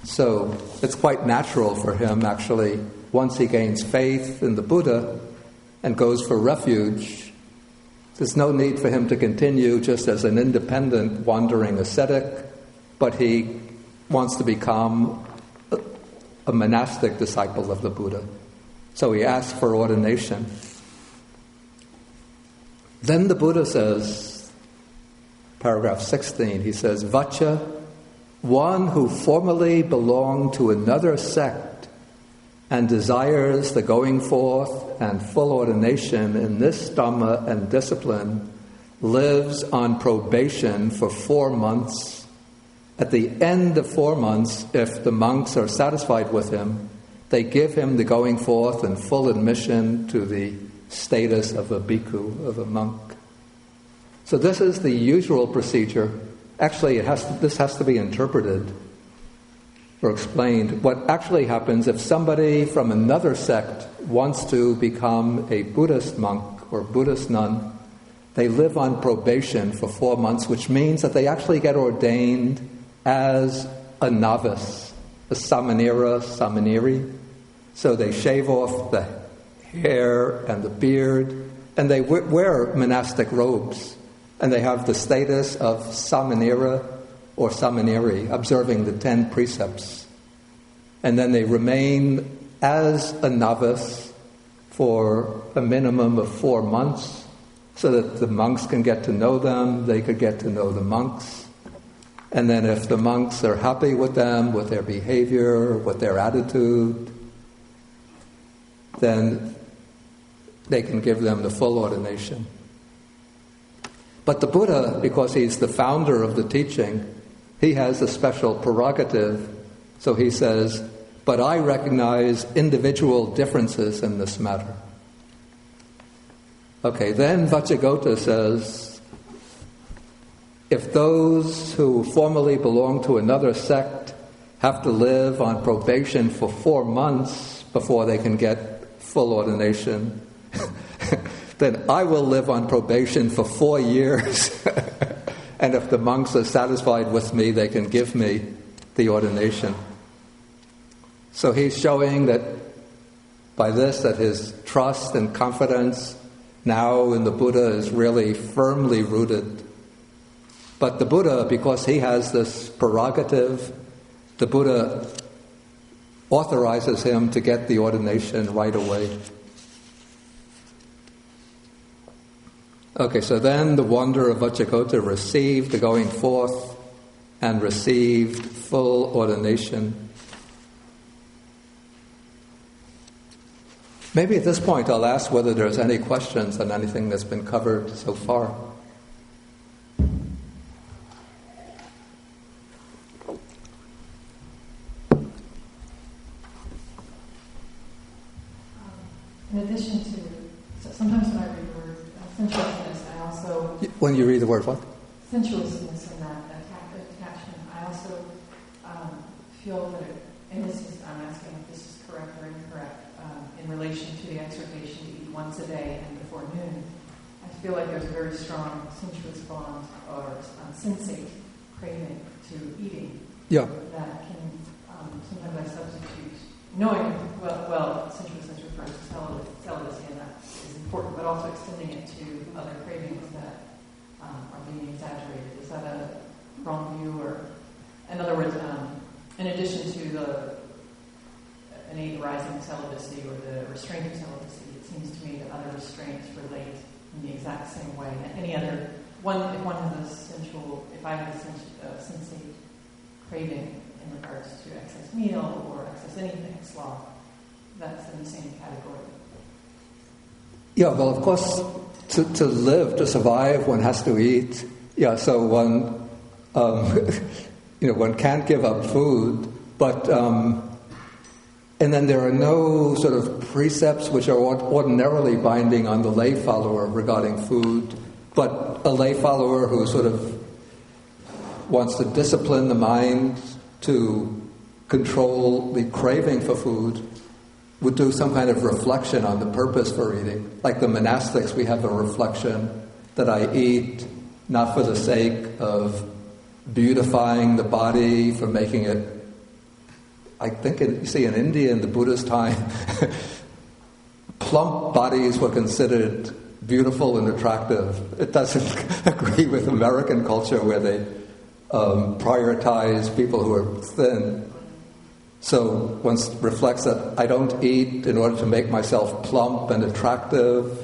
Speaker 1: So it's quite natural for him, actually, once he gains faith in the Buddha and goes for refuge, there's no need for him to continue just as an independent wandering ascetic, but he wants to become a monastic disciple of the Buddha. So he asks for ordination. Then the Buddha says, paragraph 16, he says, Vaccha, one who formerly belonged to another sect and desires the going forth and full ordination in this Dhamma and discipline lives on probation for 4 months. At the end of 4 months, if the monks are satisfied with him, they give him the going forth and full admission to the status of a bhikkhu, of a monk. So this is the usual procedure. Actually, this has to be interpreted or explained. What actually happens if somebody from another sect wants to become a Buddhist monk or Buddhist nun, they live on probation for 4 months, which means that they actually get ordained as a novice, a samaneri. So they shave off the hair and the beard, and they wear monastic robes, and they have the status of samanera or samaneri, observing the 10 precepts. And then they remain as a novice for a minimum of 4 months, so that the monks can get to know them, they could get to know the monks. And then if the monks are happy with them, with their behavior, with their attitude, then they can give them the full ordination. But the Buddha, because he's the founder of the teaching, he has a special prerogative. So he says, but I recognize individual differences in this matter. Okay, then Vacchagotta says, if those who formerly belong to another sect have to live on probation for 4 months before they can get full ordination, then I will live on probation for 4 years. And if the monks are satisfied with me, they can give me the ordination. So he's showing that by this, that his trust and confidence now in the Buddha is really firmly rooted. But the Buddha, because he has this prerogative, the Buddha authorizes him to get the ordination right away. Okay, so then the wanderer of Vacchagotta received the going forth and received full ordination. Maybe at this point I'll ask whether there's any questions on anything that's been covered so far.
Speaker 4: In addition to, sometimes when I read the word sensuousness, I also...
Speaker 1: When you read the word what?
Speaker 4: Sensuousness and that attachment, I also feel that, and this is, I'm asking if this is correct or incorrect, in relation to the exhortation to eat once a day and before noon, I feel like there's a very strong sensuous bond or sensate craving to eating.
Speaker 1: Yeah.
Speaker 4: That can sometimes I substitute, knowing, well, sensuousness refers to celibacy, and that is important, but also extending it to other cravings that are being exaggerated. Is that a wrong view? Or, in other words, in addition to the innate arising celibacy or the restraint of celibacy, it seems to me that other restraints relate in the exact same way. Any other one, if one has a sensual, if I have a sensate craving in regards to excess meal or excess anything, sloth, that's in the same category.
Speaker 1: Yeah, well, of course, to live, to survive, one has to eat. Yeah, so one, one can't give up food, but, and then there are no sort of precepts which are ordinarily binding on the lay follower regarding food, but a lay follower who sort of wants to discipline the mind to control the craving for food would do some kind of reflection on the purpose for eating. Like the monastics, we have a reflection that I eat not for the sake of beautifying the body, for making it, I think, you see, in India in the Buddha's time, plump bodies were considered beautiful and attractive. It doesn't agree with American culture where they prioritize people who are thin. So one reflects that I don't eat in order to make myself plump and attractive,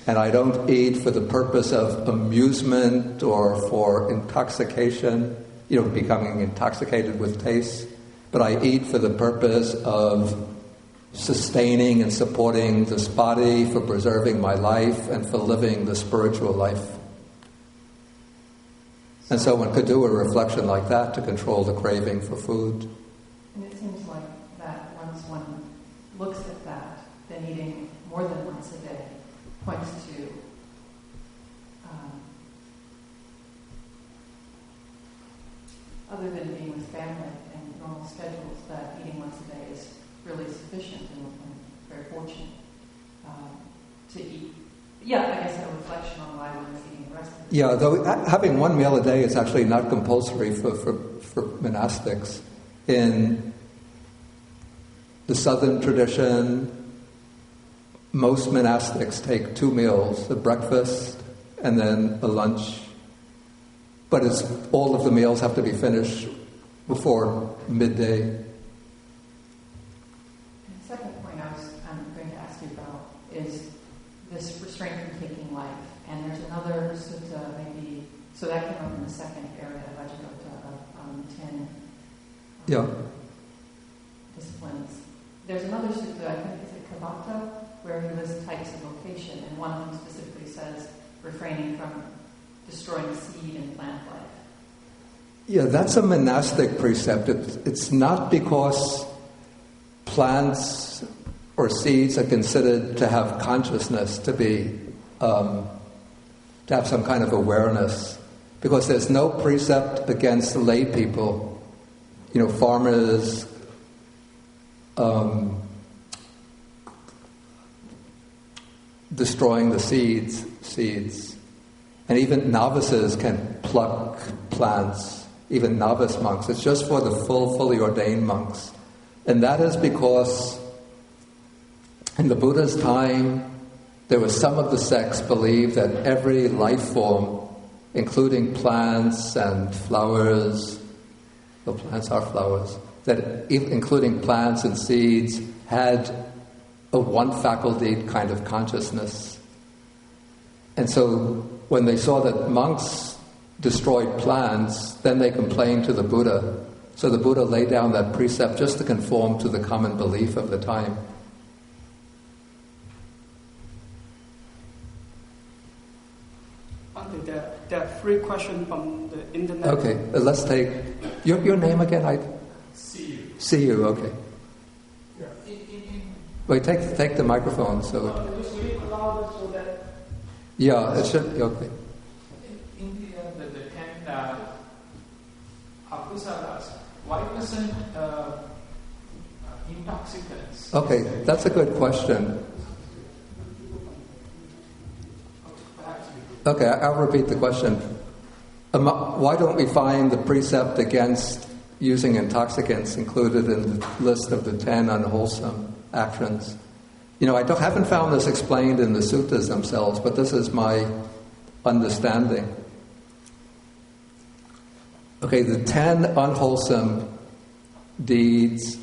Speaker 1: and I don't eat for the purpose of amusement or for intoxication, becoming intoxicated with taste, but I eat for the purpose of sustaining and supporting this body, for preserving my life, and for living the spiritual life. And so one could do a reflection like that to control the craving for food.
Speaker 4: And it seems like that once one looks at that, then eating more than once a day points to other than being with family and normal schedules, that eating once a day is really sufficient and very fortunate to eat. Yeah, I guess a reflection on why one is eating the rest of the day.
Speaker 1: Yeah, though having one meal a day is actually not compulsory for monastics. In the southern tradition, most monastics take 2 meals, a breakfast and then a lunch. But all of the meals have to be finished before midday.
Speaker 4: And the second point I'm going to ask you about is this restraint from taking life. And there's another sutta, maybe, so that came up in the second area of Vacchagotta of 10 disciplines. There's another sutta, I think, is it Kavatta, where he lists types of vocation, and one of them specifically says refraining from destroying seed and plant life.
Speaker 1: Yeah, that's a monastic precept. It's not because plants or seeds are considered to have consciousness, to be to have some kind of awareness, because there's no precept against lay people, farmers, destroying the seeds, and even novices can pluck plants, even novice monks. It's just for the fully ordained monks, and that is because in the Buddha's time, there was some of the sects believed that every life form, including plants and flowers, well, plants are flowers, that including plants and seeds, had a one-faculty kind of consciousness. And so when they saw that monks destroyed plants, then they complained to the Buddha. So the Buddha laid down that precept just to conform to the common belief of the time.
Speaker 7: There are 3 questions from the internet.
Speaker 1: Okay, let's take your name again. See you. Okay.
Speaker 2: Yeah.
Speaker 1: Wait, take the microphone so.
Speaker 7: Just speak louder so that.
Speaker 1: Yeah, it should. Okay.
Speaker 8: In the 10 apusalas, why wasn't intoxicants?
Speaker 1: Okay, that's a good question. Okay, I'll repeat the question. Why don't we find the precept against using intoxicants included in the list of the 10 unwholesome actions? I haven't found this explained in the suttas themselves, but this is my understanding. Okay, the 10 unwholesome deeds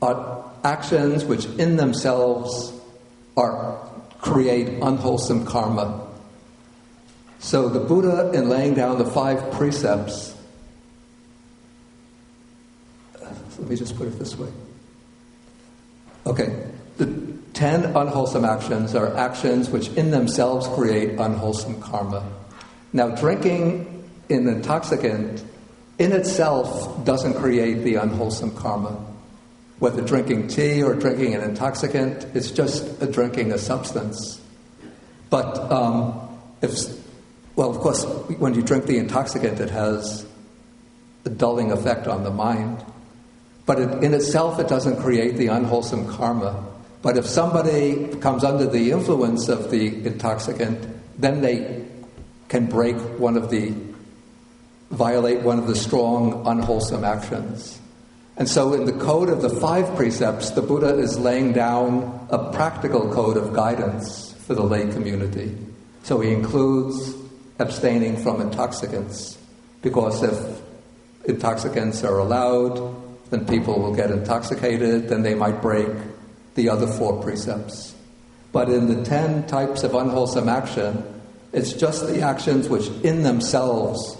Speaker 1: are actions which in themselves create unwholesome karma. So the Buddha, in laying down the 5 precepts, let me just put it this way. Okay, the 10 unwholesome actions are actions which in themselves create unwholesome karma. Now, drinking an intoxicant in itself doesn't create the unwholesome karma. Whether drinking tea or drinking an intoxicant, it's just drinking a substance. But of course, when you drink the intoxicant, it has a dulling effect on the mind. But in itself, it doesn't create the unwholesome karma. But if somebody comes under the influence of the intoxicant, then they can violate one of the strong unwholesome actions. And so in the code of the 5 precepts, the Buddha is laying down a practical code of guidance for the lay community. So he includes abstaining from intoxicants, because if intoxicants are allowed, then people will get intoxicated, then they might break the other 4 precepts. But in the 10 types of unwholesome action, it's just the actions which in themselves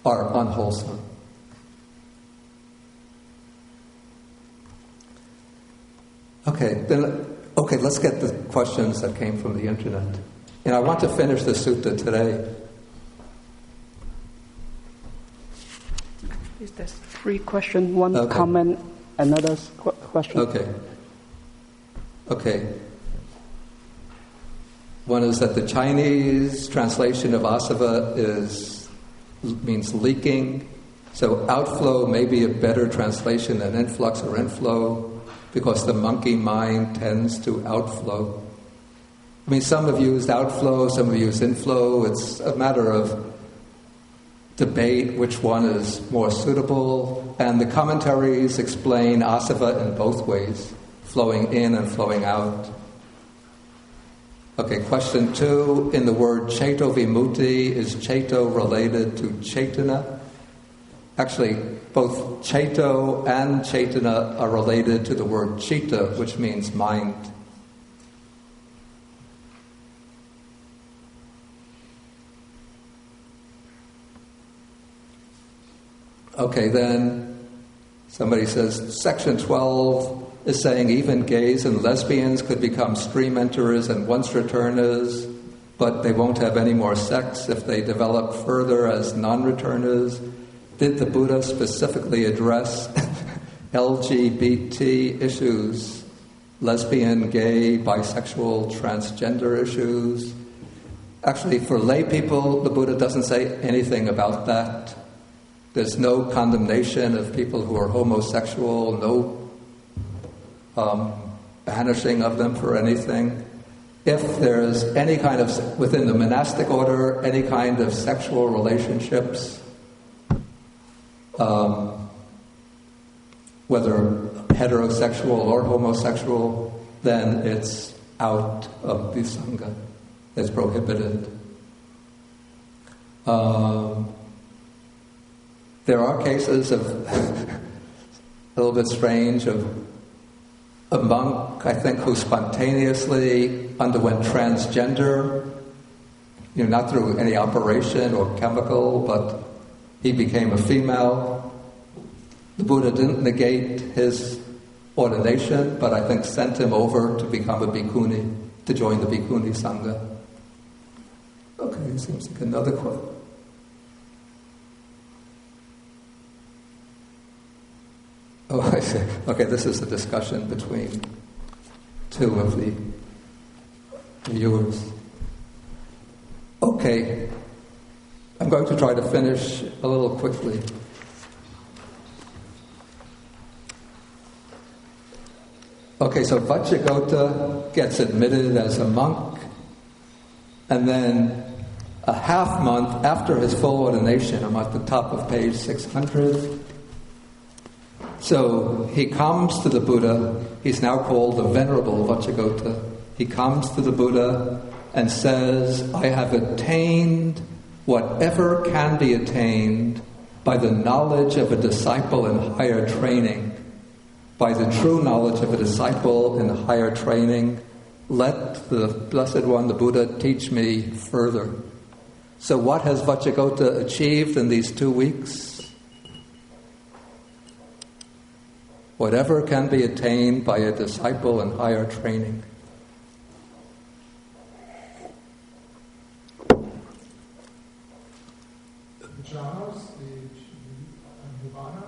Speaker 1: are unwholesome. Okay, let's get the questions that came from the internet. And I want to finish the sutta today.
Speaker 7: Is there 3 questions, 1 comment, another question?
Speaker 1: Okay. One is that the Chinese translation of asava means leaking. So outflow may be a better translation than influx or inflow, because the monkey mind tends to outflow. I mean, some have used outflow, some have used inflow. It's a matter of debate which one is more suitable. And the commentaries explain asava in both ways, flowing in and flowing out. Okay, question 2. In the word ceto vimutti, is ceto related to cetana? Actually, both ceto and cetana are related to the word citta, which means mind. Okay, then somebody says, Section 12 is saying even gays and lesbians could become stream enterers and once returners, but they won't have any more sex if they develop further as non-returners. Did the Buddha specifically address LGBT issues, lesbian, gay, bisexual, transgender issues? Actually, for lay people, the Buddha doesn't say anything about that. There's no condemnation of people who are homosexual, no banishing of them for anything. If there's any kind of, within the monastic order, any kind of sexual relationships, whether heterosexual or homosexual, then it's out of the Sangha. It's prohibited. There are cases of, a little bit strange, of a monk, I think, who spontaneously underwent transgender, not through any operation or chemical, but he became a female. The Buddha didn't negate his ordination, but I think sent him over to become a bhikkhuni, to join the bhikkhuni sangha. Okay, it seems like another quote. Oh, I see. Okay, this is a discussion between 2 of the viewers. Okay, I'm going to try to finish a little quickly. Okay, so Vacchagotta gets admitted as a monk, and then a half month after his full ordination, I'm at the top of page 600, so he comes to the Buddha. He's now called the Venerable Vacchagotta. He comes to the Buddha and says, I have attained whatever can be attained by the knowledge of a disciple in higher training, by the true knowledge of a disciple in higher training, let the Blessed One, the Buddha, teach me further. So what has Vacchagotta achieved in these 2 weeks? Whatever can be attained by a disciple in higher training.
Speaker 2: Jhanas, the nirvana?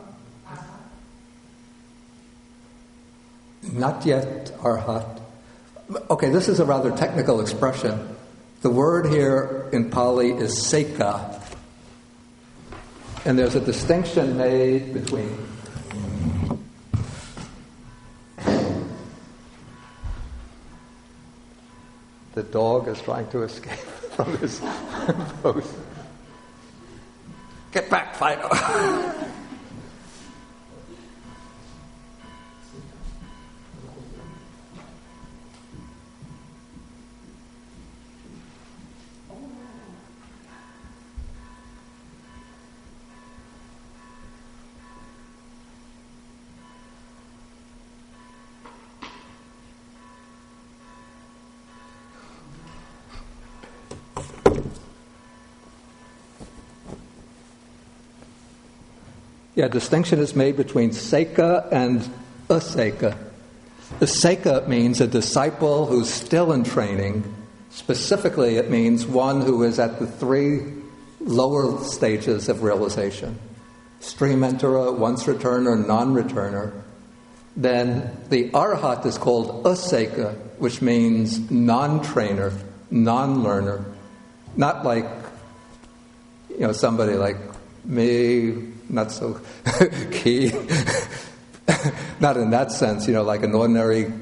Speaker 1: Not yet arhat. Okay, this is a rather technical expression. The word here in Pali is seka. And there's a distinction made between the dog is trying to escape from his post. Get back, Fido. Yeah, distinction is made between seka and aseka. The seka means a disciple who's still in training. Specifically, it means one who is at the 3 lower stages of realization. Stream enterer, once returner, non-returner. Then the arahat is called aseka, which means non-trainer, non-learner. Not like, somebody like me, not so key. Not in that sense, like an ordinary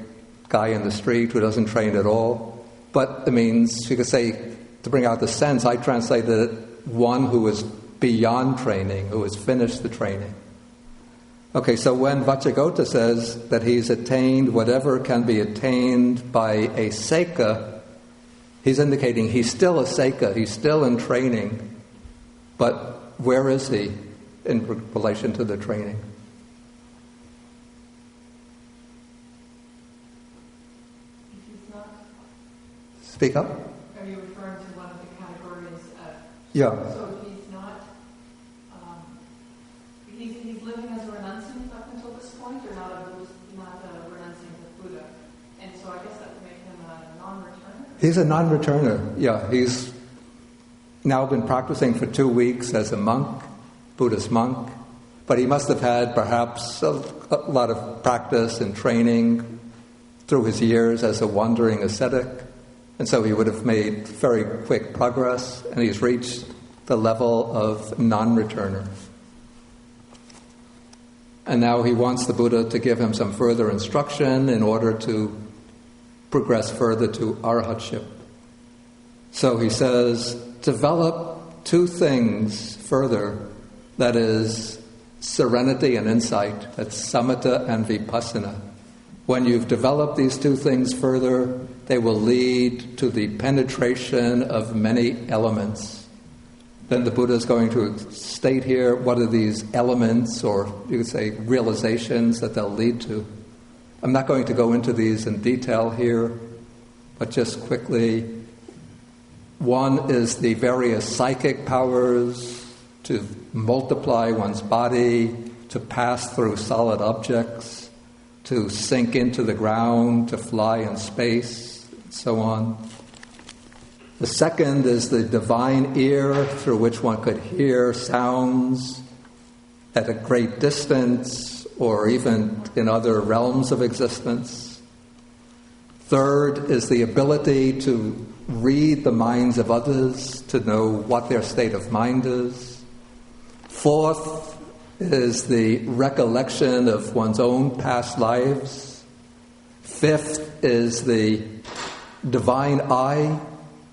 Speaker 1: guy in the street who doesn't train at all. But it means, you could say, to bring out the sense, I translated it, one who is beyond training, who has finished the training. Okay, so when Vacchagotta says that he's attained whatever can be attained by a seka, he's indicating he's still a seka, he's still in training, but where is he in relation to the training?
Speaker 4: If he's not,
Speaker 1: Speak up.
Speaker 4: are you referring to one of the categories of?
Speaker 1: Yeah.
Speaker 4: So if he's not, he's living as a renunciant up until this point, or not a renunciant Buddha, and so I guess that would make him a non-returner.
Speaker 1: He's a non-returner. Yeah, he's now been practicing for 2 weeks as a monk, Buddhist monk, but he must have had perhaps a lot of practice and training through his years as a wandering ascetic, and so he would have made very quick progress, and he's reached the level of non-returner. And now he wants the Buddha to give him some further instruction in order to progress further to arahantship. So he says, develop 2 things further, that is, serenity and insight, that's samatha and vipassana. When you've developed these 2 things further, they will lead to the penetration of many elements. Then the Buddha is going to state here what are these elements, or you could say realizations, that they'll lead to. I'm not going to go into these in detail here, but just quickly. One is the various psychic powers to multiply one's body, to pass through solid objects, to sink into the ground, to fly in space, and so on. The second is the divine ear through which one could hear sounds at a great distance or even in other realms of existence. Third is the ability to read the minds of others, to know what their state of mind is. Fourth is the recollection of one's own past lives. Fifth is the divine eye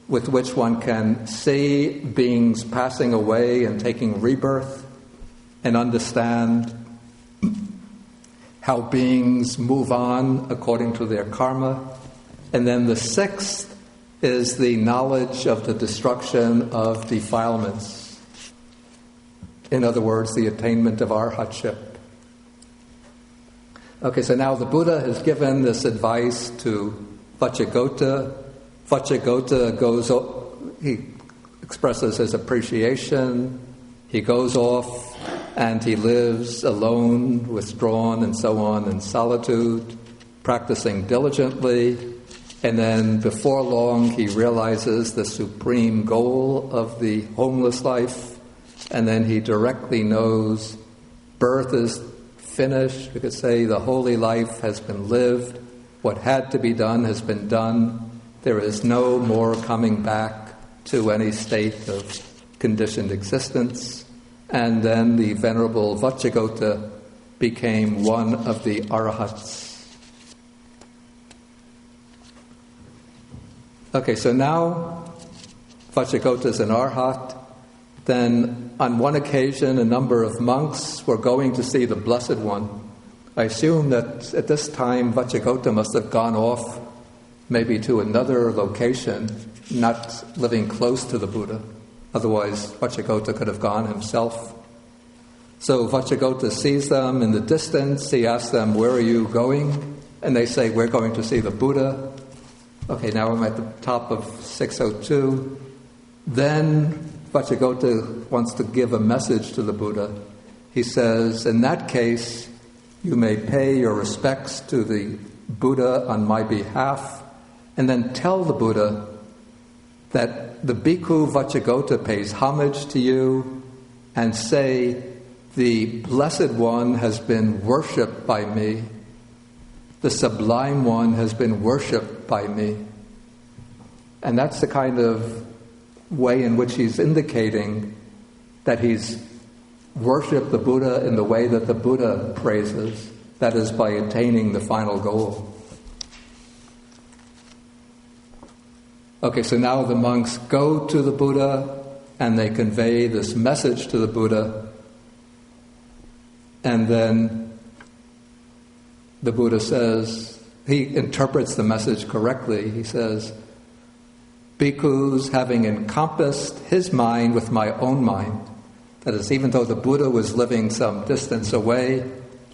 Speaker 1: with which one can see beings passing away and taking rebirth and understand how beings move on according to their karma. And then the sixth is the knowledge of the destruction of defilements. In other words, the attainment of arahantship. Okay, so now the Buddha has given this advice to Vacchagotta. Vacchagotta he expresses his appreciation. He goes off and he lives alone, withdrawn, and so on, in solitude, practicing diligently. And then before long, he realizes the supreme goal of the homeless life. And then he directly knows birth is finished. We could say the holy life has been lived. What had to be done has been done. There is no more coming back to any state of conditioned existence. And then the Venerable Vacchagotta became one of the arahants. Okay, so now Vacchagotta is an arhat. Then on one occasion, a number of monks were going to see the Blessed One. I assume that at this time Vacchagotta must have gone off maybe to another location, not living close to the Buddha. Otherwise, Vacchagotta could have gone himself. So Vacchagotta sees them in the distance. He asks them, "Where are you going?" And they say, "We're going to see the Buddha." Okay, now I'm at the top of 602. Then Vacchagotta wants to give a message to the Buddha. He says, "In that case, you may pay your respects to the Buddha on my behalf, and then tell the Buddha that the bhikkhu Vacchagotta pays homage to you, and say, the Blessed One has been worshipped by me. The Sublime One has been worshipped by me." And that's the kind of way in which he's indicating that he's worshipped the Buddha in the way that the Buddha praises, that is, by attaining the final goal. Okay, so now the monks go to the Buddha and they convey this message to the Buddha, and then the Buddha says, he interprets the message correctly. He says, "Bhikkhus, having encompassed his mind with my own mind," that is, even though the Buddha was living some distance away,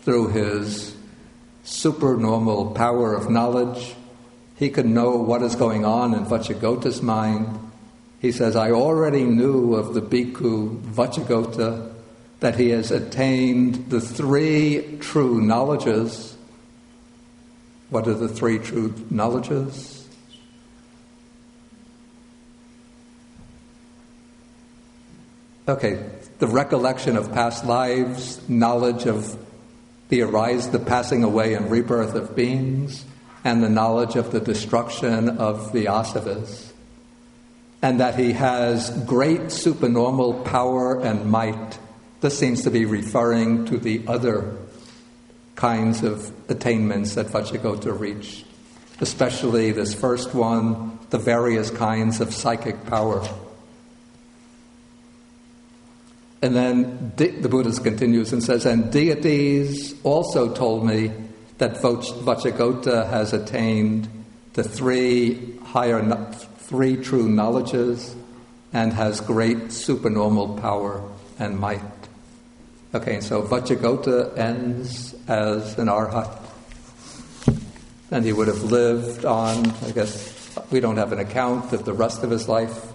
Speaker 1: through his supernormal power of knowledge, he could know what is going on in Vacchagotta's mind. He says, "I already knew of the bhikkhu Vacchagotta that he has attained the three true knowledges." What are the three true knowledges? Okay, the recollection of past lives, knowledge of the passing away and rebirth of beings, and the knowledge of the destruction of the asavas. And that he has great supernormal power and might. This seems to be referring to the other kinds of attainments that Vacchagotta reached, especially this first one, the various kinds of psychic power. And then the Buddha continues and says, "And deities also told me that Vacchagotta has attained the three true knowledges and has great supernormal power and might." Okay, so Vacchagotta ends as an arhat. And he would have lived on, I guess, we don't have an account of the rest of his life.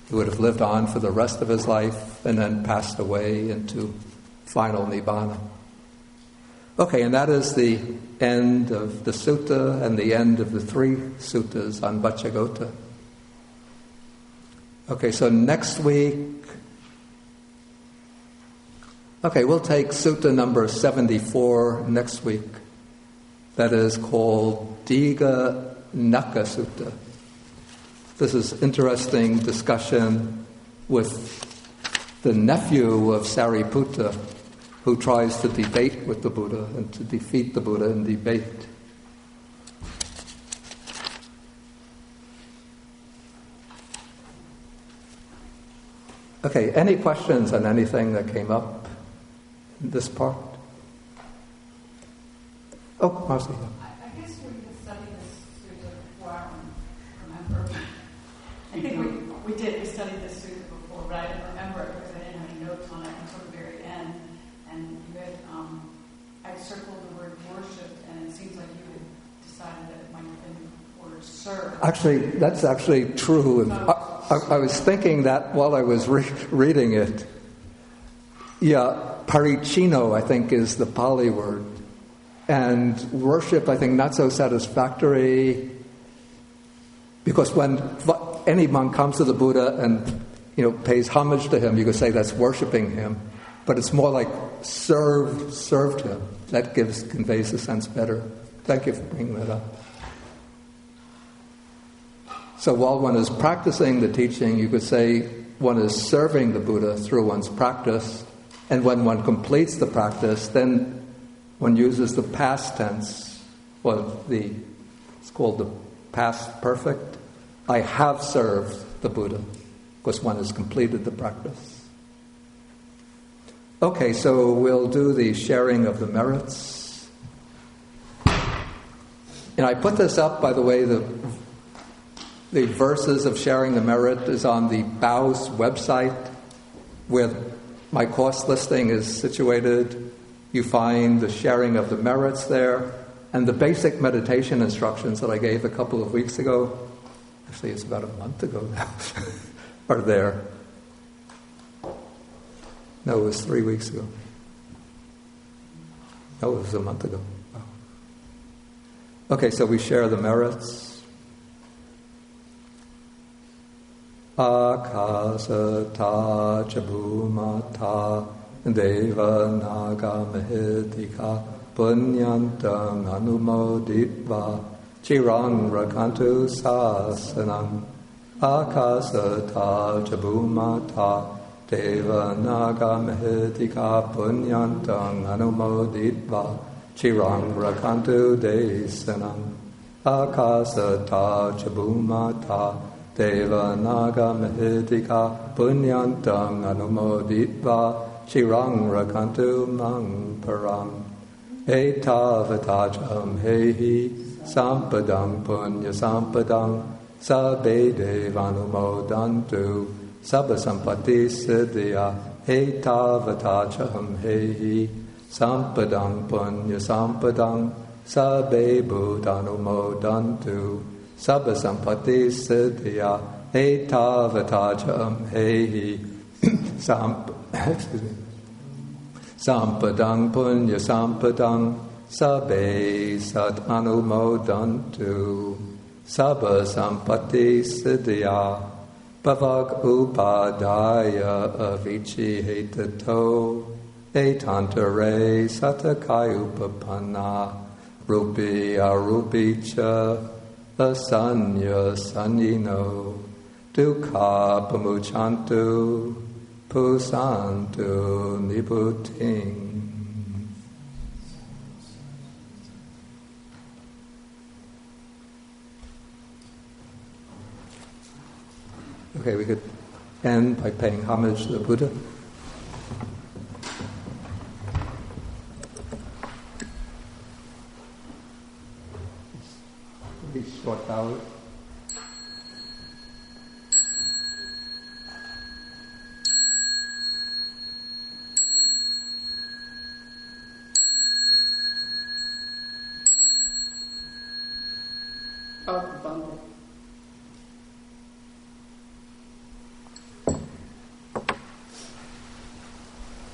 Speaker 1: He would have lived on for the rest of his life and then passed away into final nibbana. Okay, and that is the end of the sutta and the end of the three suttas on Vacchagotta. Okay, so next week, we'll take sutta number 74 next week. That is called Diga Naka Sutta. This is interesting discussion with the nephew of Sariputta, who tries to debate with the Buddha and to defeat the Buddha in debate. Okay, any questions on anything that came up in this part? Oh, Marcy.
Speaker 3: I guess we could study this sutta before, I don't remember. I think we did. We studied this sutta before, but I didn't remember it because I didn't have any notes on it until the very end, and you had I circled the word worship, and it seems like you had decided that it might have been the word serve.
Speaker 1: Actually, that's actually true. And I was thinking that while I was reading it. Yeah, paricino, I think, is the Pali word. And worship, I think, not so satisfactory, because when any monk comes to the Buddha and pays homage to him, you could say that's worshiping him. But it's more like served him. That conveys the sense better. Thank you for bringing that up. So while one is practicing the teaching, you could say one is serving the Buddha through one's practice. And when one completes the practice, then one uses the past tense, it's called the past perfect. I have served the Buddha, because one has completed the practice. Okay, so we'll do the sharing of the merits. And I put this up, by the way, the verses of sharing the merit is on the BOW's website, where my course listing is situated. You find the sharing of the merits there, and the basic meditation instructions that I gave a couple of weeks ago, actually it's about a month ago now, are there. No, it was 3 weeks ago. No, it was a month ago. Wow. Okay, so we share the merits. Akasata chabhumata deva naga mahedika punyantang anumoditva chirang rakantu sasanam. Akasata chabhumata Deva naga mahedika punyantang anumoditva chirang rakantu desanam. Akasata chabhumata Deva naga mahedika punyantang anumoditva chirang rakantu mang param. Etavatacham hehi sampadang punya sampadang sabbe devanumodantu Sabba sampati siddhya etavatacham hehi sampadang punya sampadang sabbe bhudanumodantu Sabba sampati siddhya etavatacham hehi sampadang punya sampadang sabbe satanumodantu Sabba sampati siddhya Bhavag upadaya avici hetato etantare satakai upapanna rupi arupicha asanya sanyino dukkha pamuchantu pusantu nibuting. Okay, we could end by paying homage to the Buddha. These short hours.
Speaker 7: Out of bundle.